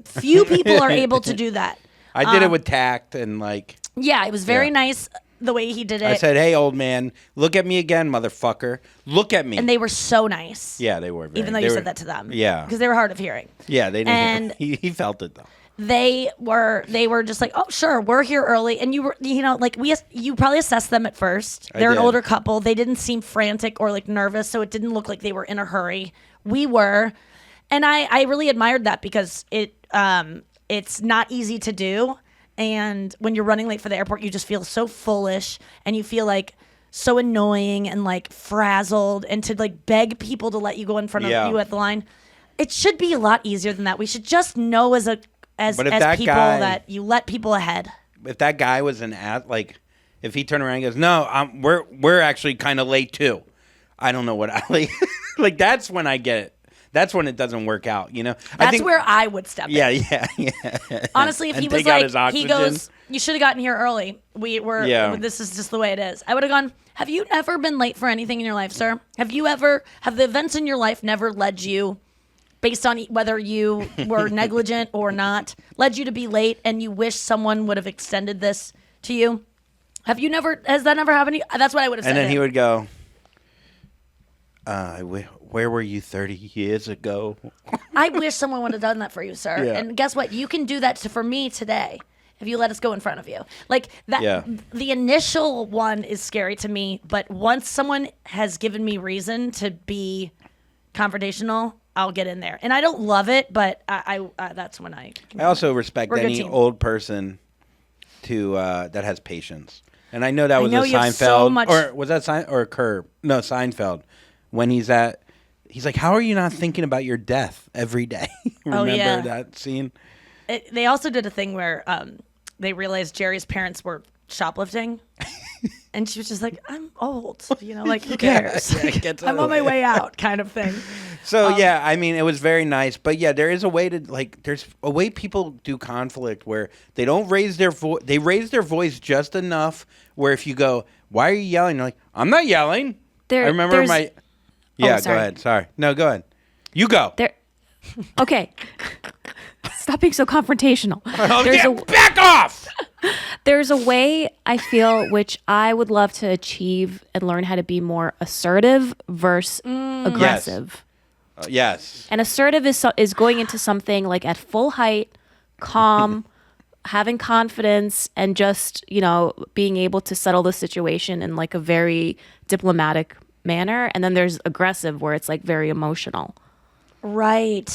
few people are able to do that. I did it with tact and like. Yeah, it was very nice the way he did it. I said, "Hey, old man, look at me again, motherfucker. Look at me." And they were so nice. yeah, they were. Even though you said that to them. Yeah. Because they were hard of hearing. Yeah, they didn't. And- He felt it though. They were just like, oh, sure, we're here early. And you were, you probably assessed them at first. They're an did. older couple. They didn't seem frantic or like nervous. So it didn't look like they were in a hurry. We were. And I really admired that because it's not easy to do. And when you're running late for the airport, you just feel so foolish and you feel like so annoying and like frazzled, and to like beg people to let you go in front of you at the line. It should be a lot easier than that. We should just know as But if people that guy- that you let people ahead. If that guy was if he turned around and goes, "No, we're actually kind of late too." I don't know what I like. Like that's when I get it. That's when it doesn't work out. I That's think, where I would step Yeah, in. yeah. Honestly, if And he was take out like, his he oxygen. goes, you should have gotten here early. Yeah. This is just the way it is. I would have gone, have you ever been late for anything in your life, sir? Have the events in your life never led you, based on whether you were negligent or not, led you to be late and you wish someone would have extended this to you? Has that never happened to you? That's what I would have said. And then to he him. would go, where were you 30 years ago? I wish someone would have done that for you, sir. Yeah. And guess what? You can do that for me today if you let us go in front of you. Like that. Yeah. The initial one is scary to me, but once someone has given me reason to be confrontational, I'll get in there. And I don't love it, but I that's when I also respect We're a good any team. old person that has patience. And I know that was know a you have Seinfeld, so much- or was that Curb? No, Seinfeld. When he's like, how are you not thinking about your death every day? Remember yeah. that scene? They also did a thing where they realized Jerry's parents were shoplifting. And she was just like, I'm old, like, who cares? Yeah, get I'm on my way out kind of thing. So yeah, I mean, it was very nice, but yeah, there is a way to there's a way people do conflict where they don't raise their voice. They raise their voice just enough where if you go, "Why are you yelling?" You're like, "I'm not yelling." I remember there's- my. Yeah, go sorry. ahead. Sorry, no, go ahead. You go. Okay. Stop being so confrontational. Oh, yeah, back off. There's a way I feel which I would love to achieve and learn how to be more assertive versus aggressive. Yes. And assertive is going into something like at full height, calm, having confidence, and just, being able to settle the situation in like a very diplomatic manner. And then there's aggressive where it's like very emotional. Right.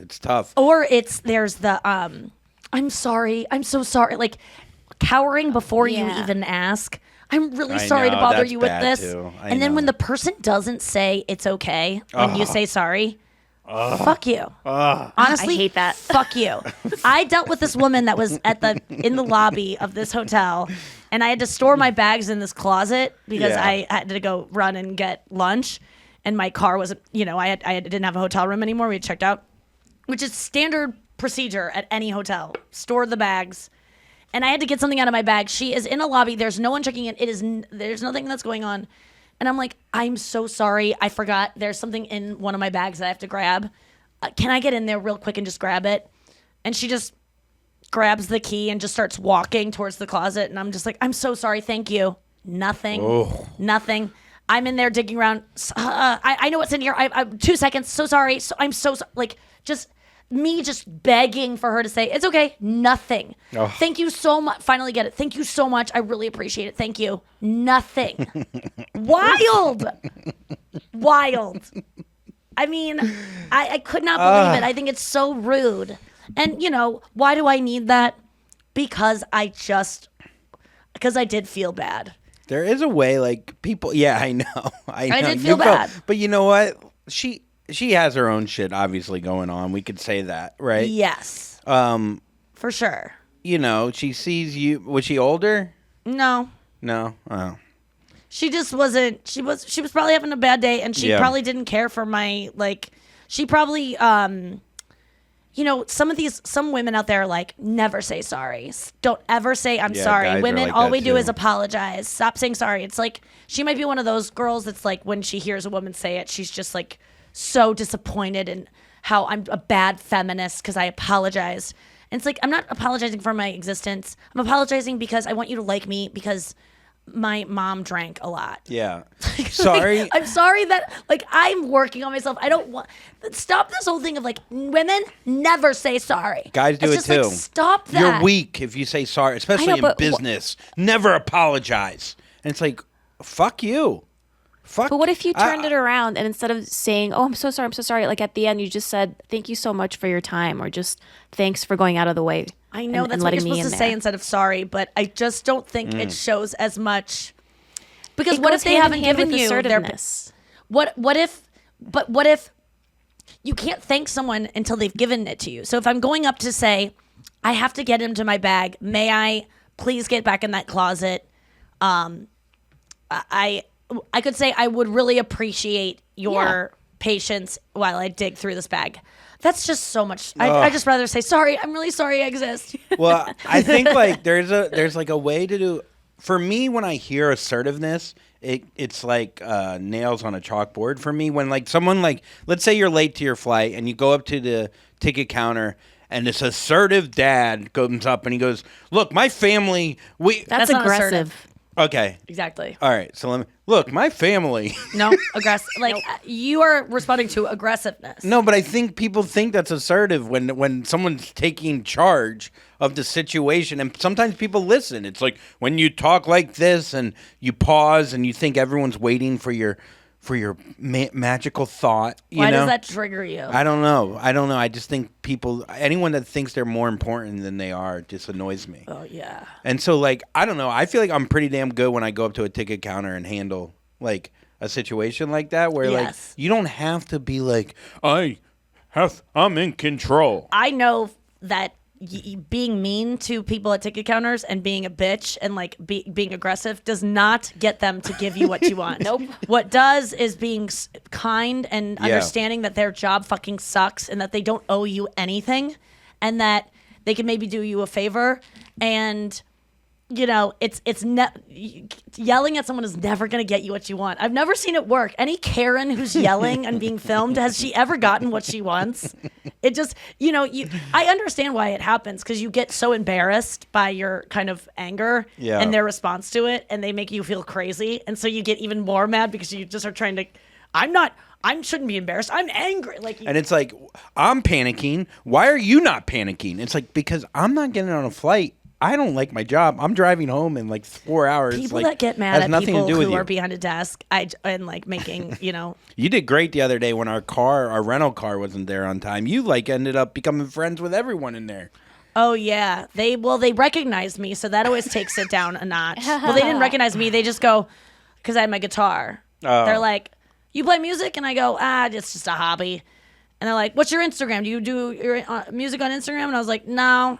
It's tough. Or there's the I'm sorry, I'm so sorry, like cowering before you Yeah. even ask. I'm really I sorry to know, bother that's you with bad this. too. I And then when know. the person doesn't say it's okay when you say sorry, fuck you. Honestly, I hate that. Fuck you. I dealt with this woman that was in the lobby of this hotel, and I had to store my bags in this closet because Yeah. I had to go run and get lunch, and my car wasn't. I didn't have a hotel room anymore. We had checked out, which is standard procedure at any hotel. Store the bags. And I had to get something out of my bag. She is in a lobby. There's no one checking in. There's nothing that's going on. And I'm like, I'm so sorry. I forgot. There's something in one of my bags that I have to grab. Can I get in there real quick and just grab it? And she just grabs the key and just starts walking towards the closet. And I'm just like, I'm so sorry. Thank you. Nothing. Nothing. I'm in there digging around. I know what's in here. I 2 seconds. So sorry. I'm so sorry. Like, just me just begging for her to say, it's okay. Nothing. Thank you so much. Finally get it. Thank you so much. I really appreciate it. Thank you. Nothing. Wild. I mean, I could not believe it. I think it's so rude. And, why do I need that? Because I did feel bad. There is a way, like people. Yeah, I know. I know. did feel bad. But you know what? She has her own shit obviously going on. We could say that, right? Yes. For sure. She sees you. Was she older? No. No. Oh. She just wasn't. She was probably having a bad day, and she Yeah. probably didn't care for my She probably some women out there are like, never say sorry. Don't ever say I'm Yeah, sorry. guys are Women, like all that we do too. is apologize. Stop saying sorry. It's like she might be one of those girls that's like when she hears a woman say it, she's just like so disappointed in how I'm a bad feminist because I apologize. And it's like, I'm not apologizing for my existence. I'm apologizing because I want you to like me because my mom drank a lot. Yeah. Sorry. I'm sorry that I'm working on myself. I don't want stop this whole thing of women never say sorry. Guys do It's it just too. Stop that. You're weak if you say sorry, especially in but business. Never apologize. And it's like, fuck you. Fuck. But what if you turned it around and instead of saying, "Oh, I'm so sorry," like at the end you just said, "Thank you so much for your time," or just "Thanks for going out of the way." I know and that's what you're letting me supposed to in say there. instead of sorry, but I just don't think it shows as much. Because It what goes if they hand in haven't hand given with you their assertiveness. what if you can't thank someone until they've given it to you? So if I'm going up to say, I have to get into my bag, may I please get back in that closet? I could say I would really appreciate your patience while I dig through this bag. That's just so much. I just rather say, sorry, I'm really sorry I exist. Well, I think like there's like a way to do. For me, when I hear assertiveness, it's like nails on a chalkboard for me. When like someone like, let's say you're late to your flight and you go up to the ticket counter and this assertive dad comes up and he goes, "Look, my family, That's not aggressive. assertive. Okay. Exactly. All right. So look, my family." No, aggressive. Like you are responding to aggressiveness. No, but I think people think that's assertive when someone's taking charge of the situation, and sometimes people listen. It's like when you talk like this and you pause and you think everyone's waiting for your magical thought. Why does that trigger you? I don't know. I just think anyone that thinks they're more important than they are just annoys me. Oh yeah. And so like I don't know. I feel like I'm pretty damn good when I go up to a ticket counter and handle like a situation like that where like you don't have to be like I'm in control. I know that being mean to people at ticket counters and being a bitch and like being aggressive does not get them to give you what you want. Nope. What does is being kind and understanding that their job fucking sucks and that they don't owe you anything and that they can maybe do you a favor. And you know, yelling at someone is never going to get you what you want. I've never seen it work. Any Karen who's yelling and being filmed, has she ever gotten what she wants? It just, I understand why it happens because you get so embarrassed by your kind of anger and their response to it, and they make you feel crazy. And so you get even more mad because you just are trying to, I shouldn't be embarrassed. I'm angry. And it's like, I'm panicking. Why are you not panicking? It's like, because I'm not getting on a flight. I don't like my job. I'm driving home in like 4 hours. People that get mad at people who are behind a desk and like making, You did great the other day when our rental car wasn't there on time. You like ended up becoming friends with everyone in there. Oh yeah. They recognized me, so that always takes it down a notch. Well, they didn't recognize me. They just go, because I had my guitar. They're like, "You play music?" And I go, it's just a hobby. And they're like, "What's your Instagram? Do you do your music on Instagram?" And I was like, "No."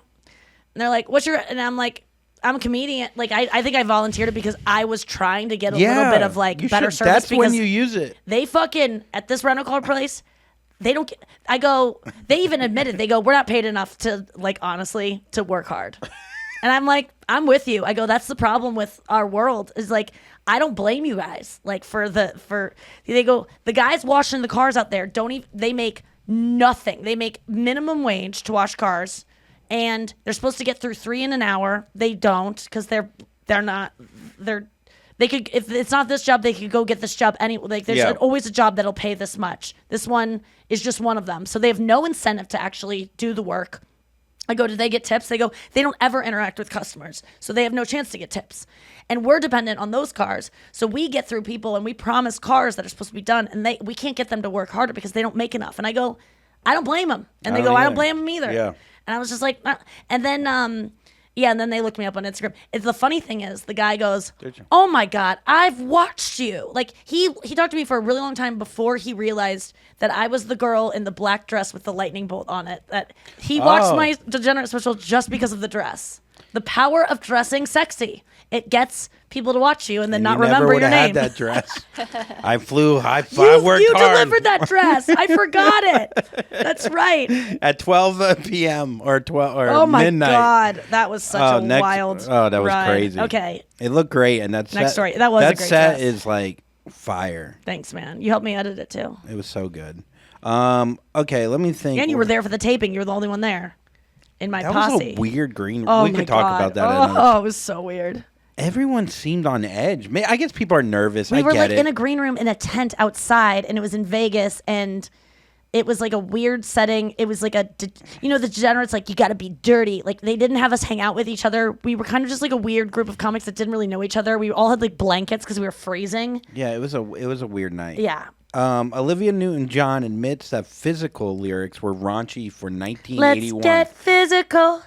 And they're like, and I'm like, "I'm a comedian." Like, I think I volunteered it because I was trying to get a little bit of like better service. That's when you use it. They fucking, at this rental car place, they don't get, they even admitted, they go, "We're not paid enough to like, honestly, to work hard." And I'm like, I'm with you. I go, that's the problem with our world is like, I don't blame you guys. Like they go, the guys washing the cars out there they make nothing. They make minimum wage to wash cars. And they're supposed to get through 3 in an hour. They don't because they could, if it's not this job, they could go get this job anyway. Like there's always a job that'll pay this much. This one is just one of them. So they have no incentive to actually do the work. I go, "Do they get tips?" They go, "They don't ever interact with customers. So they have no chance to get tips." And we're dependent on those cars. So we get through people and we promise cars that are supposed to be done. And we can't get them to work harder because they don't make enough. And I go, I don't blame them. And they go, I don't blame them either. Yeah. And I was just like, and then, and then they looked me up on Instagram. The funny thing is, the guy goes, "Oh my God, I've watched you." Like he talked to me for a really long time before he realized that I was the girl in the black dress with the lightning bolt on it. That he watched my Degenerate special just because of the dress. The power of dressing sexy. It gets people to watch you and then not remember your name. Had that dress. I flew. I worked you hard. Delivered that dress. I forgot it. That's right. At 12 p.m. or 12 or oh my midnight. God, that was such a wild. Oh, that was ride. crazy. Okay, it looked great, and that's next story. That was a great set dress. is like fire. Thanks, man. You helped me edit it too. It was so good. Okay, let me think. And you were there for the taping. You were the only one there in my posse. That was a weird green room. Oh We my could talk God. about that. Oh, it was so weird. Everyone seemed on edge. I guess people are nervous. We I were get like it. in a green room in a tent outside, and it was in Vegas, and it was like a weird setting. It was like the Degenerates, like, you got to be dirty. Like, they didn't have us hang out with each other. We were kind of just like a weird group of comics that didn't really know each other. We all had like blankets because we were freezing. Yeah, it was a weird night. Yeah. Olivia Newton-John admits that physical lyrics were raunchy for 1981. Let's get physical.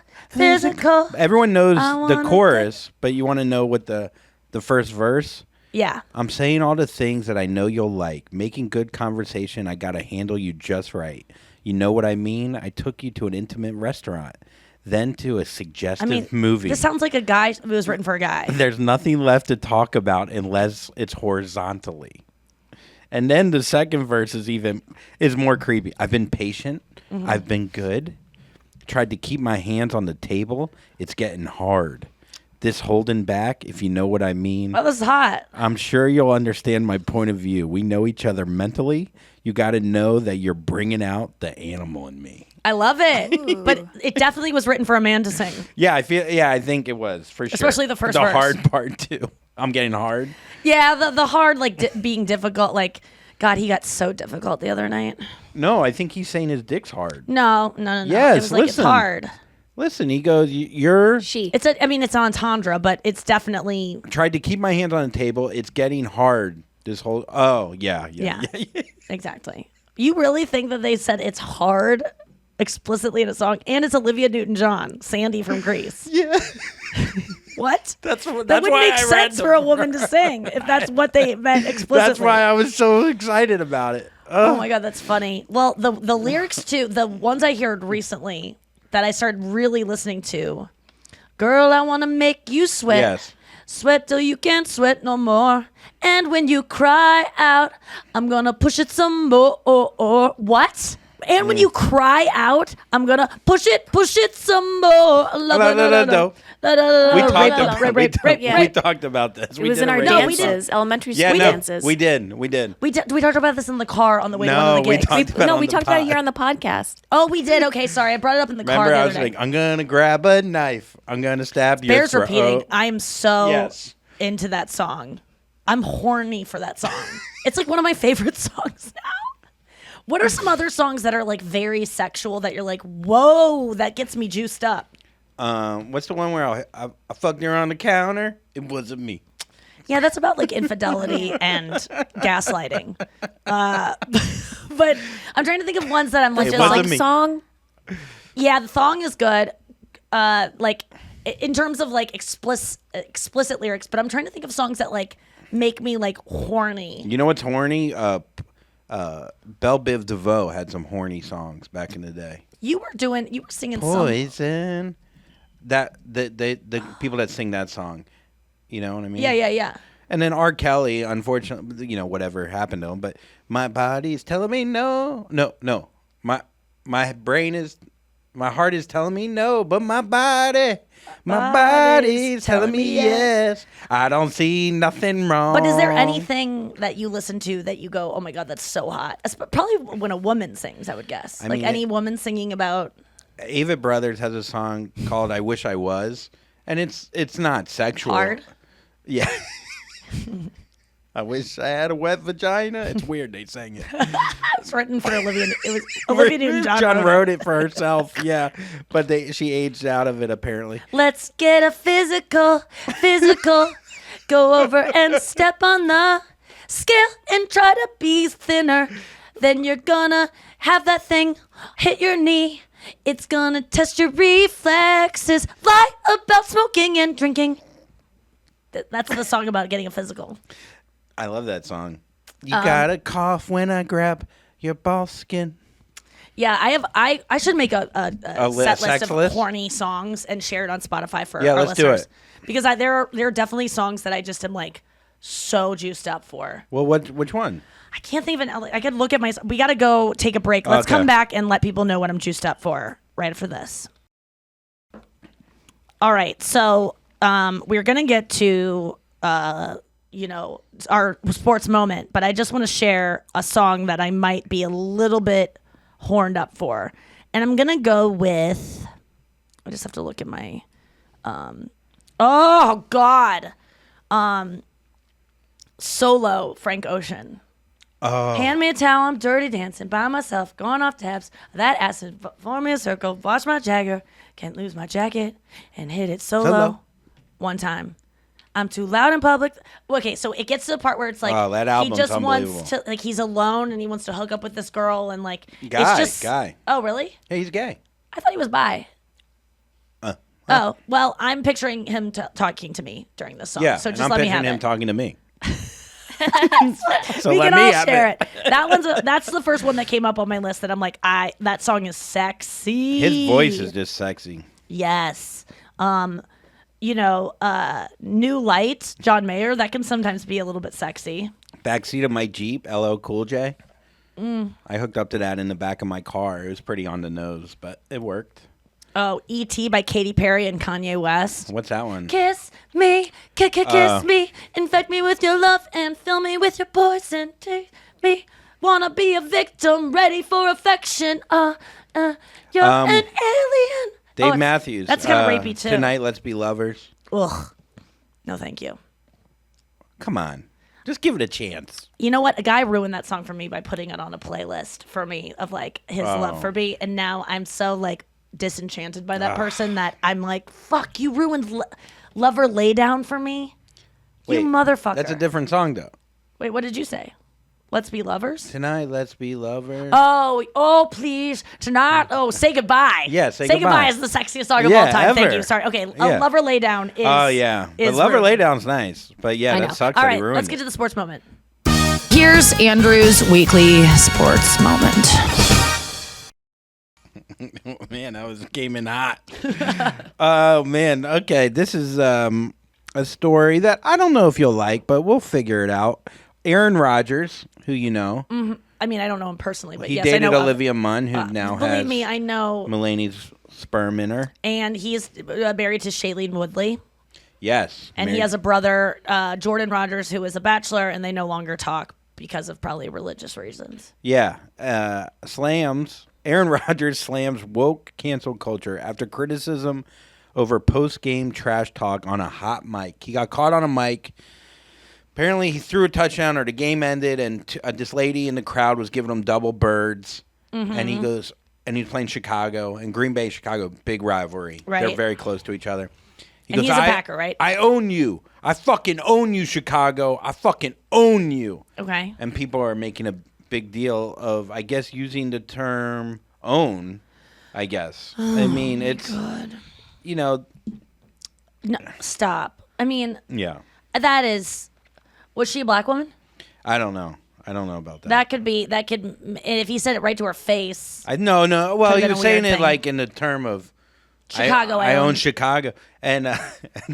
Everyone knows the chorus, but you want to know what the first verse? Yeah. I'm saying all the things that I know you'll like. Making good conversation, I gotta handle you just right. You know what I mean? I took you to an intimate restaurant, then to a suggestive movie. This sounds like a guy. It was written for a guy. There's nothing left to talk about unless it's horizontally. And then the second verse is more creepy. I've been patient. Mm-hmm. I've been good. Tried to keep my hands on the table. It's getting hard. This holding back, if you know what I mean. Oh, this is hot. I'm sure you'll understand my point of view. We know each other mentally. You got to know that you're bringing out the animal in me. I love it. But it definitely was written for a man to sing. Yeah, I think it was for sure. Especially the first the verse. hard part too. I'm getting hard. Yeah, the hard, like, being difficult. Like, God, he got so difficult the other night. No, I think he's saying his dick's hard. No. Yes, it was like, listen. it's hard. Listen, he goes, you're She. It's it's entendre, but it's definitely. tried to keep my hands on the table. It's getting hard. This whole yeah. Exactly. You really think that they said it's hard explicitly in a song, and it's Olivia Newton-John, Sandy from Grease? Yeah. What? That's That why would make I read sense the for a woman to sing if that's what they meant explicitly. That's why I was so excited about it. Oh my God, that's funny. Well, the lyrics too, the ones I heard recently that I started really listening to. Girl, I want to make you sweat. Yes. Sweat till you can't sweat no more. And when you cry out, I'm going to push it some more. What? And when you cry out, I'm going to push it some more. We talked about this. It was in our dances, elementary school dances. We did. We talked about this in the car on the way to one No, of the we gigs. talked about it on we the talked about it pod. here on the podcast. Oh, we did. Okay, sorry. I brought it up in the car Remember, the I other was day. like, I'm going to grab a knife. I'm going to stab your Bears throat. repeating. I am so Yes. into that song. I'm horny for that song. It's like one of my favorite songs now. What are some other songs that are like very sexual that you're like, whoa, that gets me juiced up? What's the one where I fucked her on the counter? It wasn't me. Yeah, that's about like infidelity and gaslighting. But I'm trying to think of ones that I'm like, It just wasn't like me. Song. yeah, the thong is good. Like in terms of like explicit lyrics, but I'm trying to think of songs that like make me like horny. You know what's horny? Belle Biv DeVoe had some horny songs back in the day. You were singing some. Poison. That the people that sing that song, you know what I mean? Yeah. And then R. Kelly, unfortunately, you know, whatever happened to him, but my body's telling me no. My heart is telling me no, but my body's telling me yes. I don't see nothing wrong. But is there anything that you listen to that you go, oh my God, that's so hot? Probably when a woman sings, I would guess. I like mean, any woman singing about. Ava Brothers has a song called "I Wish I Was," and it's not sexual. Hard? Yeah. I wish I had a wet vagina. It's weird they sang it. It's written for Olivia. It was Olivia Newton-John. John wrote it for herself. Yeah, but she aged out of it apparently. Let's get a physical. Go over and step on the scale and try to be thinner. Then you're gonna have that thing hit your knee. It's gonna test your reflexes. Lie about smoking and drinking. That's the song about getting a physical. I love that song. You gotta cough when I grab your ball skin. Yeah, I should make a set sex list of list? horny songs and share it on Spotify for Yeah, our let's do listeners. it. Because there are definitely songs that I just am like so juiced up for. Well, which one? I can't think of an. I could look at my. We got to go take a break. Let's Okay. come back and let people know what I'm juiced up for right after this. All right, so we're gonna get to our sports moment, but I just want to share a song that I might be a little bit horned up for, and I'm gonna go with. I just have to look at my. Oh God. Solo Frank Ocean. Oh, Hand me a towel, I'm dirty dancing by myself, going off tabs. That acid, form me a circle, watch my Jagger, can't lose my jacket, and hit it solo. One time. I'm too loud in public. Okay, so it gets to the part where it's like Oh, that he album's just wants unbelievable. to, like, he's alone and he wants to hook up with this girl and like Guy, it's just guy. Oh, really? Hey, he's gay. I thought he was bi. Oh, well, I'm picturing him talking to me during this song. Yeah, So and just I'm let me picturing have him it. talking to me. So We let can me all have share it. That's the first one that came up on my list that I'm like, that song is sexy. His voice is just sexy. Yes. New Light, John Mayer, that can sometimes be a little bit sexy. Backseat of my Jeep, LL Cool J. I hooked up to that in the back of my car. It was pretty on the nose, but it worked. Oh, E.T. by Katy Perry and Kanye West. What's that one? Kiss me, kiss me, infect me with your love and fill me with your poison. Take me, wanna be a victim, ready for affection. You're an alien. Dave Matthews. That's kind of rapey too. Tonight, let's be lovers. Ugh. No, thank you. Come on. Just give it a chance. You know what? A guy ruined that song for me by putting it on a playlist for me of like his love for me, and now I'm so like disenchanted by that person that I'm like, fuck, you ruined Lover Lay Down for me. Wait, you motherfucker. That's a different song, though. Wait, what did you say? Let's be lovers? Tonight, let's be lovers. Oh, please. Tonight. Oh, say goodbye. Yeah, say goodbye. goodbye Is the sexiest song of all time. Thank ever. you. Sorry. Okay, Yeah. Lover Lay Down is. Oh, yeah. But is Lover ruined. Lay Down's nice. But yeah, I know. that sucks All that right, he ruined let's get to it. the sports moment. Here's Andrew's weekly sports moment. Man, that was came in hot. Oh, man. Okay, this is a story that I don't know if you'll like, but we'll figure it out. Aaron Rodgers, who you know. I mean, I don't know him personally, but He yes, I dated know of- Olivia Munn, who now Believe has me, I know. Mulaney's sperm in her. And he's married to Shailene Woodley. Yes. And he has a brother, Jordan Rodgers, who is a bachelor, and they no longer talk because of probably religious reasons. Yeah. Aaron Rodgers slams woke cancel culture after criticism over post-game trash talk on a hot mic. He got caught on a mic. Apparently, he threw a touchdown or the game ended, and this lady in the crowd was giving him double birds. And he goes, and he's playing Chicago, and Green Bay, Chicago, big rivalry. Right. They're very close to each other. And he's a Packer, right? I own you. I fucking own you, Chicago. I fucking own you. Okay. And people are making a big deal of, I guess, using the term own, I guess. I mean, it's, you know. No, stop. I mean, Yeah. that is, was she a black woman? I don't know about that. That could, and if he said it right to her face. No. Well, Could've he been was a saying weird it thing. like in the term of Chicago, I own Chicago, and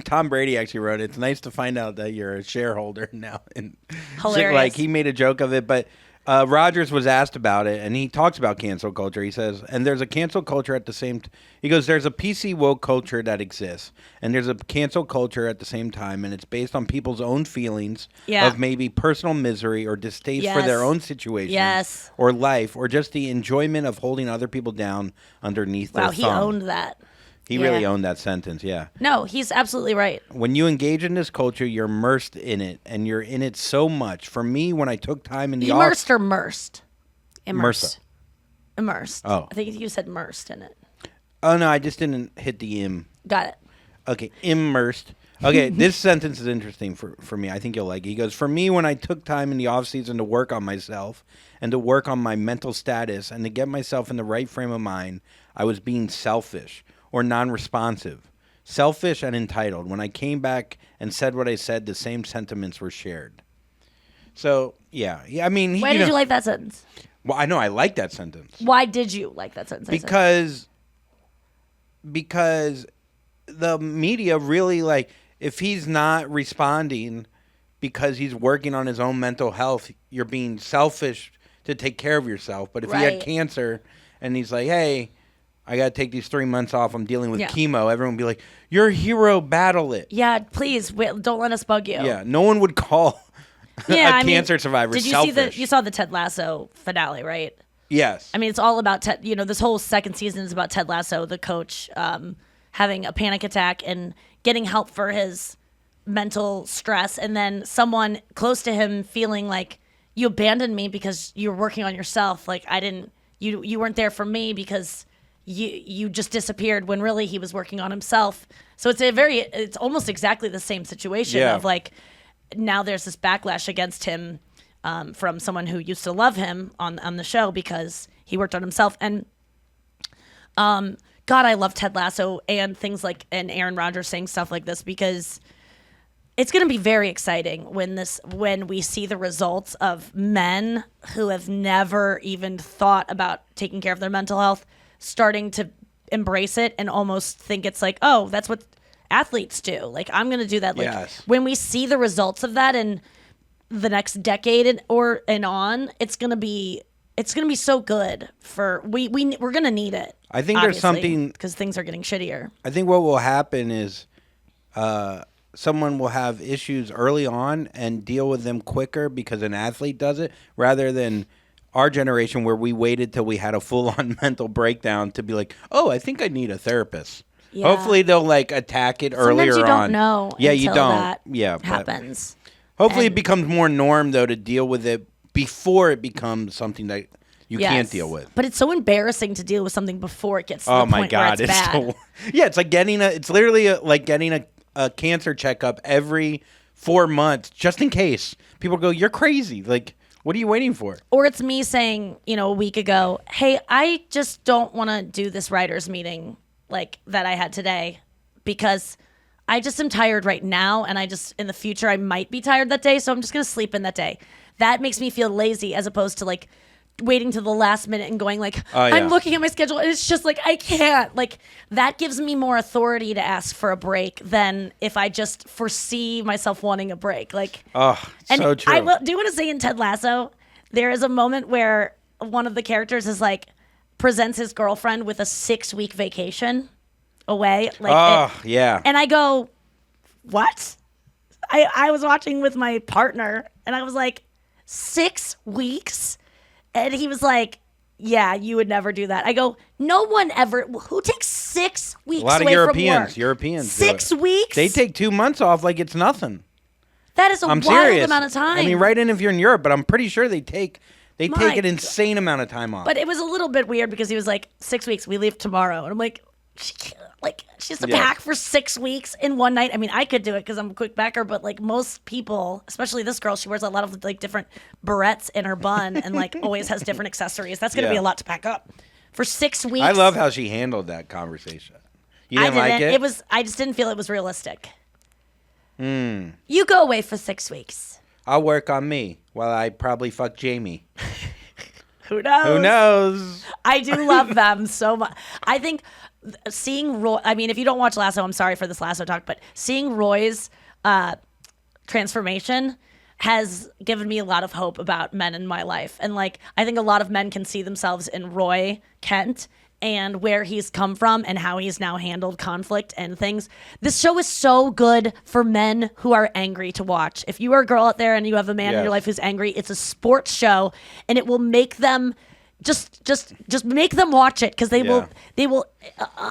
Tom Brady actually wrote, "It's nice to find out that you're a shareholder now." And Hilarious. like he made a joke of it, but Rodgers was asked about it, and he talks about cancel culture. He says, "And there's a cancel culture at the same." He goes, "There's a PC woke culture that exists, and there's a cancel culture at the same time, and it's based on people's own feelings of maybe personal misery or distaste for their Yes. own situation, Yes. or life, or just the enjoyment of holding other people down underneath their Wow, thumb." he owned that. He Yeah. really owned that sentence, yeah. No, he's absolutely right. When you engage in this culture, you're immersed in it, and you're in it so much. For me, when I took time in the Immersed or mersed? Immersed. Immersed. Oh. I think you said mersed in it. Oh, no, I just didn't hit the im. Got it. Okay, immersed. Okay, this sentence is interesting for me. I think you'll like it. He goes, for me, when I took time in the off-season to work on myself and to work on my mental status and to get myself in the right frame of mind, I was being selfish or non-responsive. Selfish and entitled. When I came back and said what I said, the same sentiments were shared. So, yeah. I mean, Why did you like that sentence? Well, I know I like that sentence. Why did you like that sentence? Because the media really, like, if he's not responding because he's working on his own mental health, you're being selfish to take care of yourself. But if he had Right. cancer and he's like, hey, I got to take these 3 months off, I'm dealing with Yeah. chemo, everyone would be like, you're a hero, battle it. Yeah, please don't let us bug you. Yeah, no one would call Yeah, a cancer survivor did you selfish. you saw the Ted Lasso finale, right? Yes. I mean, it's all about Ted. You know, this whole second season is about Ted Lasso, the coach, having a panic attack and getting help for his mental stress, and then someone close to him feeling like you abandoned me because you were working on yourself. Like I didn't, you weren't there for me because you just disappeared when really he was working on himself. So it's almost exactly the same situation Yeah. of like now there's this backlash against him. From someone who used to love him on the show because he worked on himself. And God, I love Ted Lasso and things like and Aaron Rodgers saying stuff like this because it's going to be very exciting when we see the results of men who have never even thought about taking care of their mental health starting to embrace it and almost think it's like, oh, that's what athletes do. Like I'm going to do that. Like Yes. when we see the results of that and the next decade and on, it's gonna be so good for we're gonna need it. I think there's something because things are getting shittier. I think what will happen is someone will have issues early on and deal with them quicker because an athlete does it, rather than our generation where we waited till we had a full-on mental breakdown to be like, oh, I think I need a therapist. Yeah. Hopefully they'll like attack it earlier Sometimes you on. don't know. Yeah, you until don't. That Yeah, happens. Hopefully it becomes more norm though to deal with it before it becomes something that you can't deal with. But it's so embarrassing to deal with something before it gets to Oh the my point God, where it's bad. so yeah, it's like it's literally like getting a cancer checkup every 4 months just in case. People go, you're crazy. Like, what are you waiting for? Or it's me saying, a week ago, hey, I just don't want to do this writers meeting like that I had today because I just am tired right now, and in the future I might be tired that day, so I'm just going to sleep in that day. That makes me feel lazy as opposed to like waiting to the last minute and going like, I'm looking at my schedule and it's just like, I can't. Like, that gives me more authority to ask for a break than if I just foresee myself wanting a break. Like, so true. Do you want to say in Ted Lasso, there is a moment where one of the characters is like, presents his girlfriend with a 6-week vacation away. Like, yeah. And I go, what? I was watching with my partner and I was like, 6 weeks? And he was like, yeah, you would never do that. I go, no one ever. Who takes 6 weeks A lot of away from work? Europeans. 6 weeks? They take 2 months off like it's nothing. That is a I'm wild serious. amount of time. I mean, right in if you're in Europe, but I'm pretty sure they take My an insane amount of time off. But it was a little bit weird because he was like, 6 weeks, we leave tomorrow. And I'm like, she has to pack for 6 weeks in one night. I mean, I could do it because I'm a quick packer, but like most people, especially this girl, she wears a lot of like different barrettes in her bun and like always has different accessories. That's going to be a lot to pack up for 6 weeks. I love how she handled that conversation. You didn't like it? I just didn't feel it was realistic. You go away for 6 weeks. I'll work on me while I probably fuck Jamie. Who knows? Who knows? I do love them so much. I think seeing Roy, I mean, if you don't watch Lasso, I'm sorry for this Lasso talk, but seeing Roy's transformation has given me a lot of hope about men in my life. And like, I think a lot of men can see themselves in Roy Kent and where he's come from and how he's now handled conflict and things. This show is so good for men who are angry to watch. If you are a girl out there and you have a man in your life who's angry, it's a sports show and it will make them just make them watch it because they will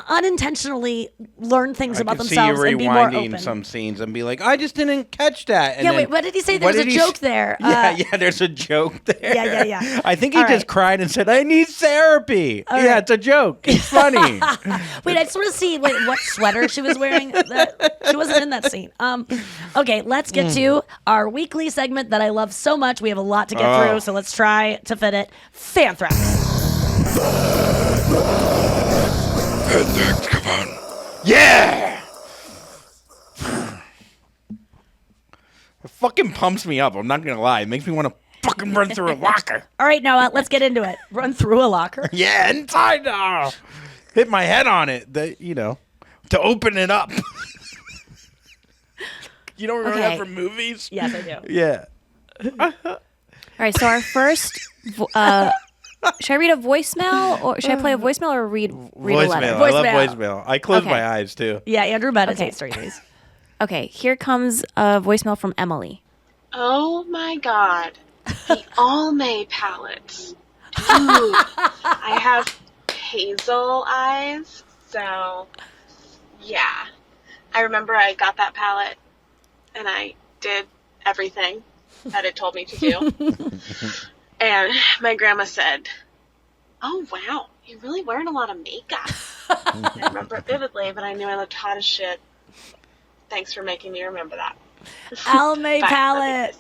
unintentionally learn things about themselves and be more open. I can see you rewinding some scenes and be like, I just didn't catch that. And wait, what did he say? There's a joke there. Yeah, there's a joke there. Yeah. I think he just cried and said, I need therapy. Yeah, it's a joke. It's funny. Wait, I just want to see what sweater she was wearing. She wasn't in that scene. Okay, let's get to our weekly segment that I love so much. We have a lot to get through, so let's try to fit it. Fanthrax. Fanthrax, come on. Yeah! It fucking pumps me up. I'm not going to lie. It makes me want to fucking run through a locker. All right, Noah, let's get into it. Run through a locker. Yeah, inside now. Hit my head on it, to open it up. You don't remember that from movies? Yes, I do. Yeah. All right, so our first. Should I read a voicemail or should I play a voicemail or read a letter? I love voicemail. I close my eyes too. Yeah, Andrew meditates during these. Okay, here comes a voicemail from Emily. Oh my god. The Almay palettes. Dude, I have hazel eyes, so yeah. I remember I got that palette and I did everything that it told me to do. And my grandma said, oh, wow, you're really wearing a lot of makeup. I remember it vividly, but I knew I looked hot as shit. Thanks for making me remember that. Almay palette.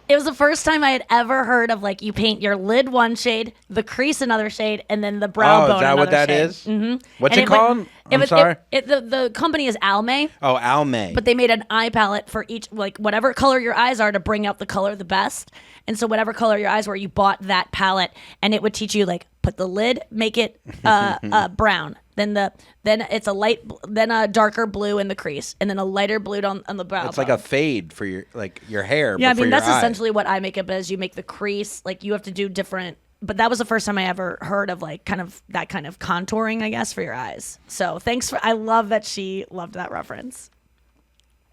It was the first time I had ever heard of, like, you paint your lid one shade, the crease another shade, and then the brow bone another shade. Oh, is that what that is? Mm-hmm. What's it called? I'm sorry? The company is Almay. Oh, Almay. But they made an eye palette for each, like, whatever color your eyes are to bring out the color the best. And so whatever color your eyes were, you bought that palette, and it would teach you, like, put the lid, make it brown. then it's then a darker blue in the crease, and then a lighter blue on the brow. It's like a fade for your hair. Yeah, I but for mean your that's eye. essentially what eye makeup is. You make the crease, like you have to do different. But that was the first time I ever heard of like kind of that kind of contouring, I guess, for your eyes. So I love that she loved that reference.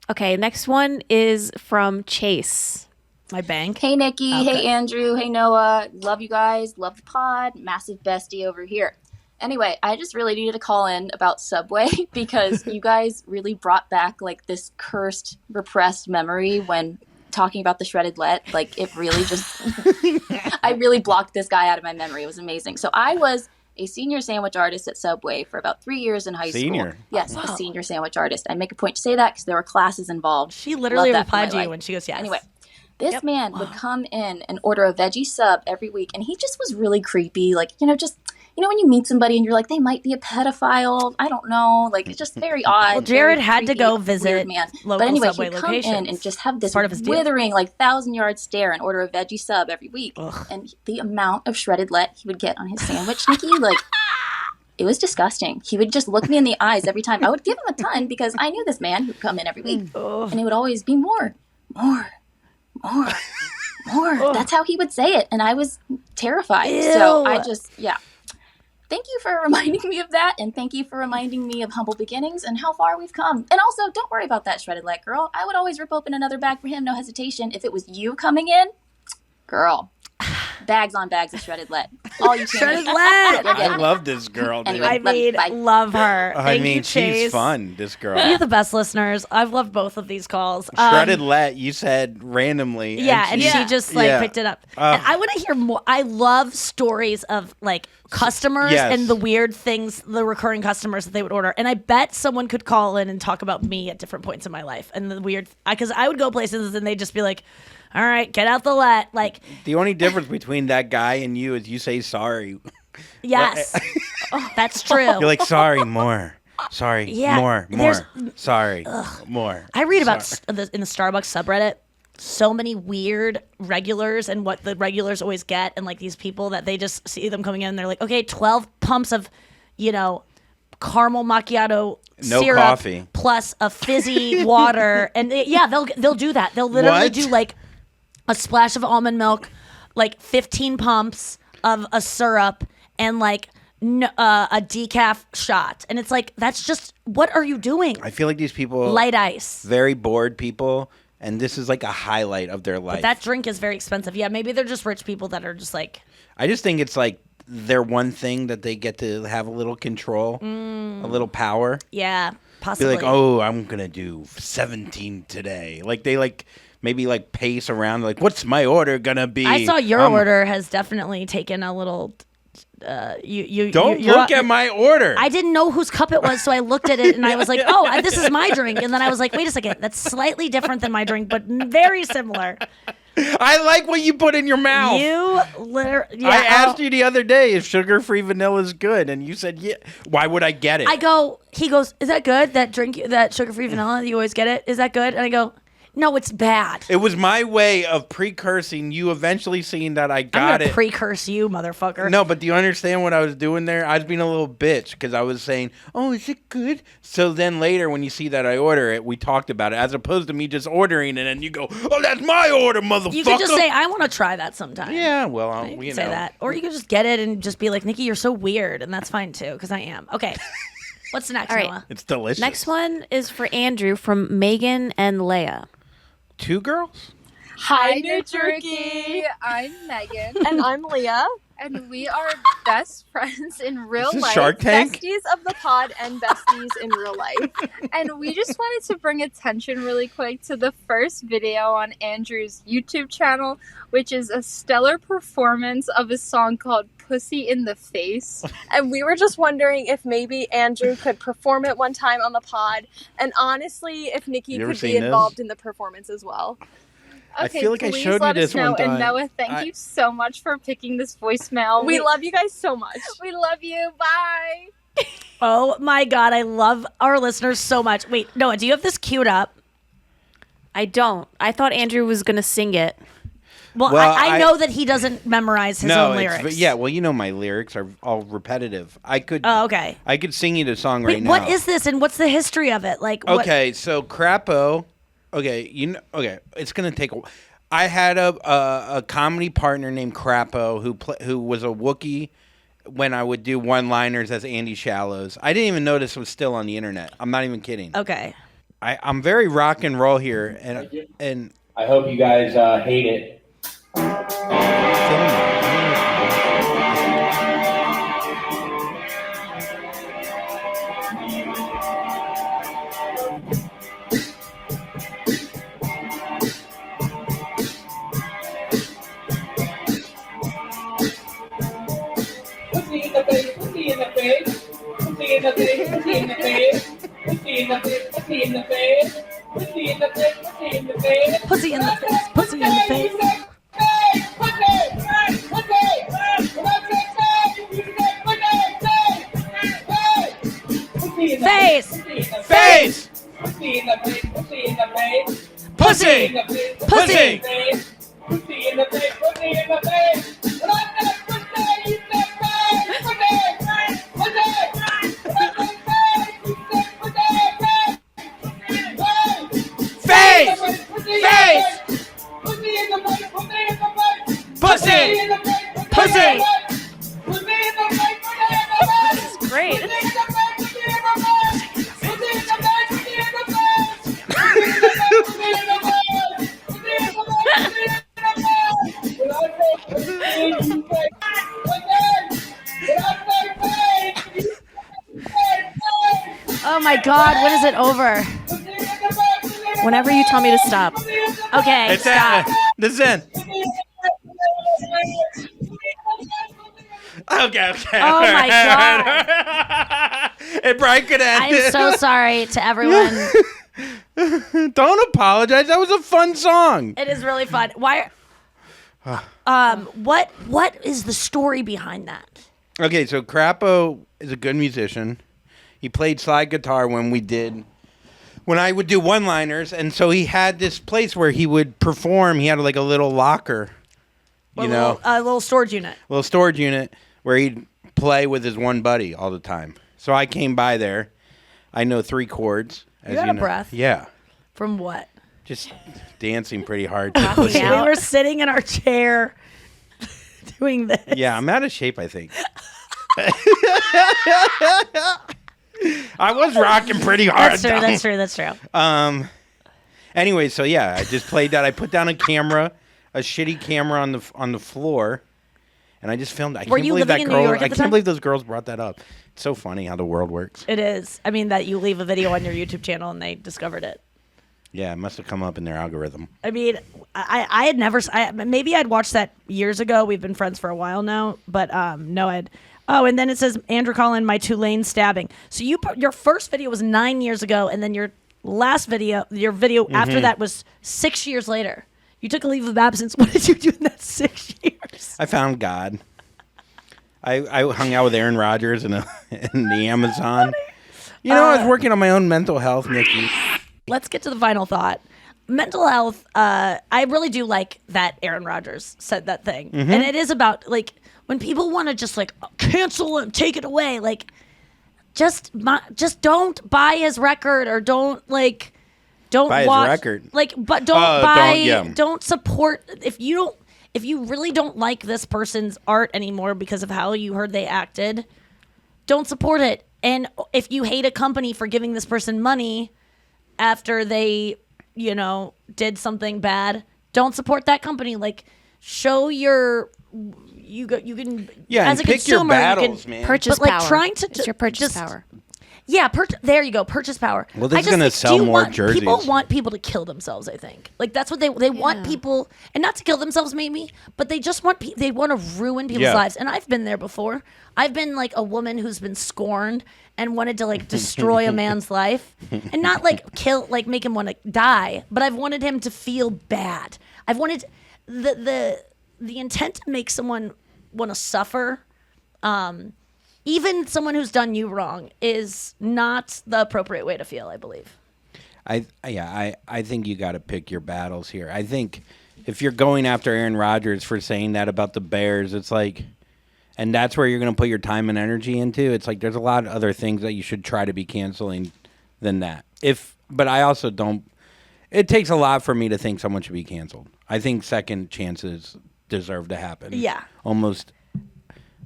Okay, next one is from Chase. My bank. Hey, Nikki. Okay. Hey, Andrew. Hey, Noah. Love you guys. Love the pod. Massive bestie over here. Anyway, I just really needed to call in about Subway because you guys really brought back like this cursed, repressed memory when talking about the shredded let. Like it really just, I really blocked this guy out of my memory. It was amazing. So I was a senior sandwich artist at Subway for about 3 years in high school. Yes, a senior sandwich artist. I make a point to say that because there were classes involved. She literally Love that for replied my to you life. when she goes, yes. Anyway, this man would come in and order a veggie sub every week, and he just was really creepy. Like, when you meet somebody and you're like, they might be a pedophile. I don't know. Like, it's just very odd. Well, Jared very had to creepy, go weird visit man. local But anyway, Subway he'd come in locations. and just have this Part of his deal. withering, like, 1,000-yard stare and order a veggie sub every week. Ugh. And the amount of shredded let he would get on his sandwich, Nikki, like, it was disgusting. He would just look me in the eyes every time. I would give him a ton because I knew this man who'd come in every week. And it would always be more. That's how he would say it. And I was terrified. Ew. So I just, Thank you for reminding me of that. And thank you for reminding me of humble beginnings and how far we've come. And also, don't worry about that shredded let, girl. I would always rip open another bag for him. No hesitation. If it was you coming in, girl, bags on bags of shredded let. All you can. Shredded let. I love this girl, dude. Anyway. I mean, Bye. love her. I Thank mean, you, Chase. she's fun, this girl. You're the best listeners. I've loved both of these calls. Shredded let, you said randomly. Yeah, and she just like Yeah. picked it up. And I want to hear more. I love stories of like customers Yes. and the weird things, the recurring customers that they would order. And I bet someone could call in and talk about me at different points in my life and the weird, because I would go places and they'd just be like, all right, get out the let. Like, The only difference between that guy and you is you say sorry. yes, that's true. You're like, sorry, more. Sorry, Yeah, more. there's- Sorry, more. I read about Sorry. in the Starbucks subreddit so many weird regulars and what the regulars always get, and like these people that they just see them coming in and they're like, okay, 12 pumps of, caramel macchiato No syrup coffee. plus a fizzy water, and they'll do that. They'll literally What? do like a splash of almond milk, like 15 pumps of a syrup, and like a decaf shot, and it's like, that's just, what are you doing? I feel like these people, Light ice. very bored people, and this is like a highlight of their life. That drink is very expensive. Yeah, maybe they're just rich people that are just like, I just think it's like their one thing that they get to have a little control, a little power. yeah, Be possibly. like, oh, I'm gonna do 17 today. Like they maybe pace around. Like, what's my order gonna be? I saw your order has definitely taken a little. You Don't you're- look at my order. I didn't know whose cup it was, so I looked at it and I was like, "Oh, this is my drink." And then I was like, "Wait a second, that's slightly different than my drink, but very similar." I like what you put in your mouth. You literally. Yeah, I asked you the other day if sugar-free vanilla is good, and you said, yeah. Why would I get it? He goes, "Is that good? That drink, that sugar-free vanilla, you always get it? Is that good?" And I go, "No, it's bad." It was my way of precursing you eventually seeing that I I'm got gonna it. pre-curse you, motherfucker. No, but do you understand what I was doing there? I was being a little bitch because I was saying, oh, is it good? So then later when you see that I order it, we talked about it, as opposed to me just ordering it and you go, oh, that's my order, motherfucker. You could just say, "I want to try that sometime." yeah, well, You you can say know. that. Or you could just get it and just be like, "Nikki, you're so weird," and that's fine too, because I am. Okay. What's next, All right. Noah? It's delicious. Next one is for Andrew from Megan and Leia. 2 girls? Hi, New Jerky. I'm Megan. And I'm Leah. And we are best friends in real Is this life. Shark Tank? Besties of the pod and besties in real life. And we just wanted to bring attention really quick to the first video on Andrew's YouTube channel, which is a stellar performance of a song called Pussy in the Face. And we were just wondering if maybe Andrew could perform it one time on the pod. And honestly, if Nikki You ever could be seen this? involved in the performance as well. I feel like I please showed you let this us know. one time. And Noah, thank you so much for picking this voicemail. We love you guys so much. We love you. Bye. Oh my God, I love our listeners so much. Wait, Noah, do you have this queued up? I don't. I thought Andrew was going to sing it. Well, I know that he doesn't memorize his own lyrics. Yeah, well, you know my lyrics are all repetitive. Oh, okay. I could sing you the song Wait, right now. what is this, and what's the history of it? Like, Okay, so Crapo. Okay, it's gonna take a. I had a comedy partner named Crapo who was a Wookiee when I would do one-liners as Andy Shallows. I didn't even know this was still on the internet. I'm not even kidding. Okay. I'm very rock and roll here, and I hope you guys hate it. Pussy in the face, pussy in the face, pussy in the face, pussy in the face, pussy in the face, pussy in the face, pussy in the face, pussy in the face, pussy in the face, pussy in the face. Face! Face! Pussy in the face, pussy in the face, Pussy! Pussy! pussy in the face, pussy in the face. Face! Face! Pussy! Pussy! This is great. Oh my God, when is it over? Whenever you tell me to stop. Okay, It's stop. This is it. Okay. Oh my God. It probably could end. I'm so sorry to everyone. Don't apologize. That was a fun song. It is really fun. Why? What is the story behind that? Okay, so Crapo is a good musician. He played slide guitar when I would do one-liners, and so he had this place where he would perform. He had like a little locker, A little storage unit. little storage unit where he'd play with his one buddy all the time. So I came by there. I know 3 chords. You out of breath? Yeah, From what? just dancing pretty hard. We were sitting in our chair doing this. Yeah, I'm out of shape, I think. I was rocking pretty hard. That's true. Anyway, so yeah, I just played that. I put down a shitty camera on the floor, and I just filmed. I Were can't you believe living that in New girl. York at I the can't time? believe those girls brought that up. It's so funny how the world works. It is. I mean, that you leave a video on your YouTube channel and they discovered it. Yeah, it must have come up in their algorithm. I mean, I had never. Maybe I'd watched that years ago. We've been friends for a while now, but no, I'd. Oh, and then it says Andrew Collin, my Tulane stabbing. So your first video was 9 years ago, and then your video after that was 6 years later. You took a leave of absence. What did you do in that 6 years? I found God. I hung out with Aaron Rodgers in the Amazon. You know, I was working on my own mental health, Nikki. Let's get to the final thought. Mental health. I really do like that Aaron Rodgers said that thing, and it is about like when people want to just like cancel and take it away. Like, just don't buy his record or don't watch his record. Like, but don't support if you really don't like this person's art anymore because of how you heard they acted. Don't support it. And if you hate a company for giving this person money after they, did something bad, don't support that company. Like, show you can as a pick consumer your battles, you can man. Purchase but like power. trying to It's your purchase power. Yeah, there you go. Purchase power. Well, this I is just gonna think, sell more jerseys. People want people to kill themselves. I think like that's what they want people, and not to kill themselves maybe, but they just want they want to ruin people's lives. And I've been there before. I've been like a woman who's been scorned and wanted to like destroy a man's life, and not like make him want to die, but I've wanted him to feel bad. I've wanted the intent to make someone want to suffer. Even someone who's done you wrong is not the appropriate way to feel, I believe. I think you got to pick your battles here. I think if you're going after Aaron Rodgers for saying that about the Bears, it's like, and that's where you're going to put your time and energy into. It's like there's a lot of other things that you should try to be canceling than that. But I also don't. It takes a lot for me to think someone should be canceled. I think second chances deserve to happen. Yeah. Almost,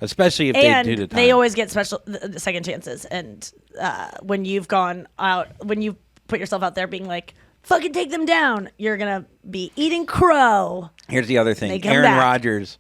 especially if and they do the time. they always get special second chances. And when you've gone out, when you put yourself out there being like, fucking take them down, you're going to be eating crow. Here's the other thing. Aaron Rodgers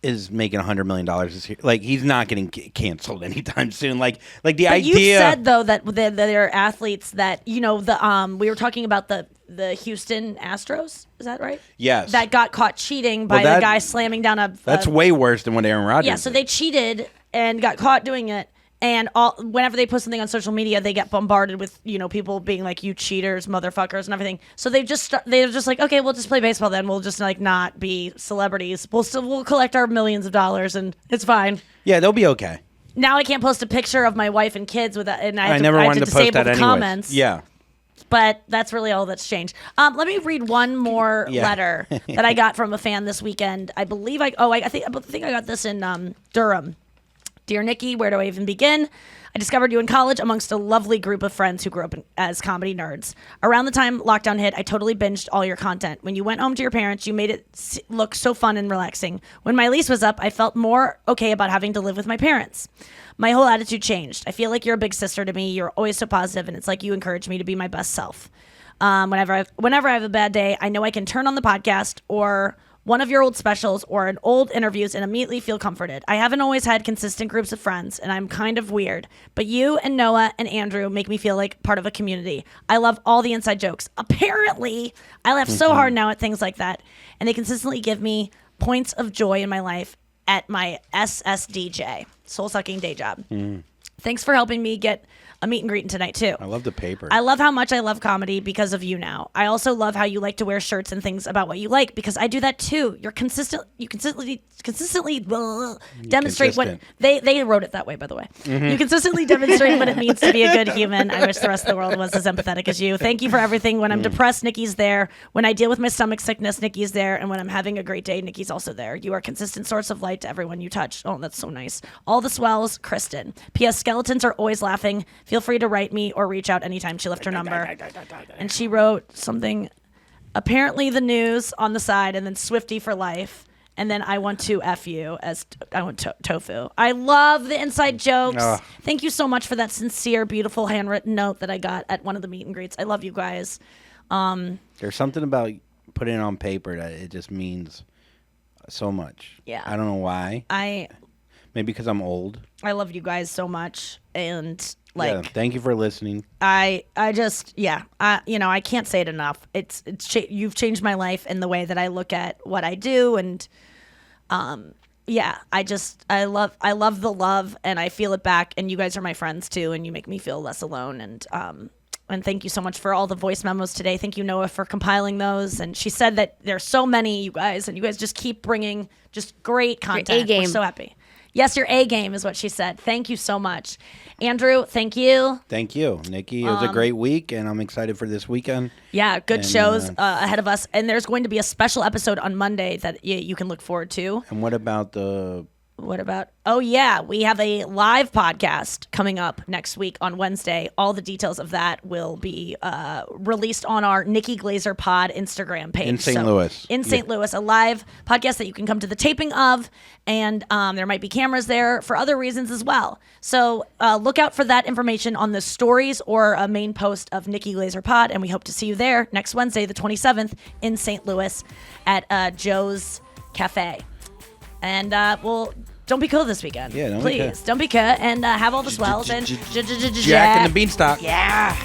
is making $100 million this year. Like, he's not getting canceled anytime soon. Like the but idea. You said though that there are athletes that we were talking about the Houston Astros. Is that right? Yes. That got caught cheating by the guy slamming down a. That's way worse than what Aaron Rodgers. Yeah. So they cheated and got caught doing it. And whenever they post something on social media, they get bombarded with people being like, "You cheaters, motherfuckers," and everything. So they're just like, "Okay, we'll just play baseball then. We'll just like not be celebrities. We'll collect our millions of dollars and it's fine." Yeah, they'll be okay. Now I can't post a picture of my wife and kids with that, and I never have wanted to to post disable that the anyways. comments. Yeah. But that's really all that's changed. Let me read one more letter that I got from a fan this weekend. I believe I think I got this in Durham. Dear Nikki, where do I even begin? I discovered you in college amongst a lovely group of friends who grew up as comedy nerds. Around the time lockdown hit, I totally binged all your content. When you went home to your parents, you made it look so fun and relaxing. When my lease was up, I felt more okay about having to live with my parents. My whole attitude changed. I feel like you're a big sister to me. You're always so positive, and it's like you encourage me to be my best self. Whenever I have a bad day, I know I can turn on the podcast or one of your old specials or an old interviews and immediately feel comforted. I haven't always had consistent groups of friends, and I'm kind of weird. But you and Noah and Andrew make me feel like part of a community. I love all the inside jokes. Apparently, I laugh so hard now at things like that, and they consistently give me points of joy in my life at my SSDJ, soul-sucking day job. Thanks for helping me get a meet and greet tonight, too. I love the paper. I love how much I love comedy because of you now. I also love how you like to wear shirts and things about what you like because I do that, too. You consistently demonstrate what... They wrote it that way, by the way. You consistently demonstrate what it means to be a good human. I wish the rest of the world was as empathetic as you. Thank you for everything. When I'm depressed, Nikki's there. When I deal with my stomach sickness, Nikki's there. And when I'm having a great day, Nikki's also there. You are a consistent source of light to everyone you touch. Oh, that's so nice. All the swells, Kristen. P.S. Skeletons are always laughing. Feel free to write me or reach out anytime. She left her number. And she wrote something, apparently the news on the side, and then Swifty for life. And then I want to F you as I want tofu. I love the inside jokes. Thank you so much for that sincere, beautiful handwritten note that I got at one of the meet and greets. I love you guys. There's something about putting it on paper that it just means so much. Yeah. I don't know why. Maybe because I'm old. I love you guys so much. And thank you for listening. I can't say it enough. You've changed my life in the way that I look at what I do, and I love the love, and I feel it back. And you guys are my friends too, and you make me feel less alone. And thank you so much for all the voice memos today. Thank you, Noah, for compiling those. And she said that there's so many, you guys, and you guys just keep bringing just great content. Your A game. We're so happy. Yes, your A game is what she said. Thank you so much. Andrew, thank you. Thank you, Nikki. It was a great week, and I'm excited for this weekend. Yeah, good shows ahead of us. And there's going to be a special episode on Monday that you can look forward to. And what about the... Oh, yeah. We have a live podcast coming up next week on Wednesday. All the details of that will be released on our Nikki Glaser Pod Instagram page. In St. Louis. In St. Louis, a live podcast that you can come to the taping of. And there might be cameras there for other reasons as well. So look out for that information on the stories or a main post of Nikki Glaser Pod. And we hope to see you there next Wednesday, the 27th, in St. Louis at Joe's Cafe. And don't be cool this weekend. Yeah, please. Don't be cool. And have all the swells and Jack and the Beanstalk. Yeah.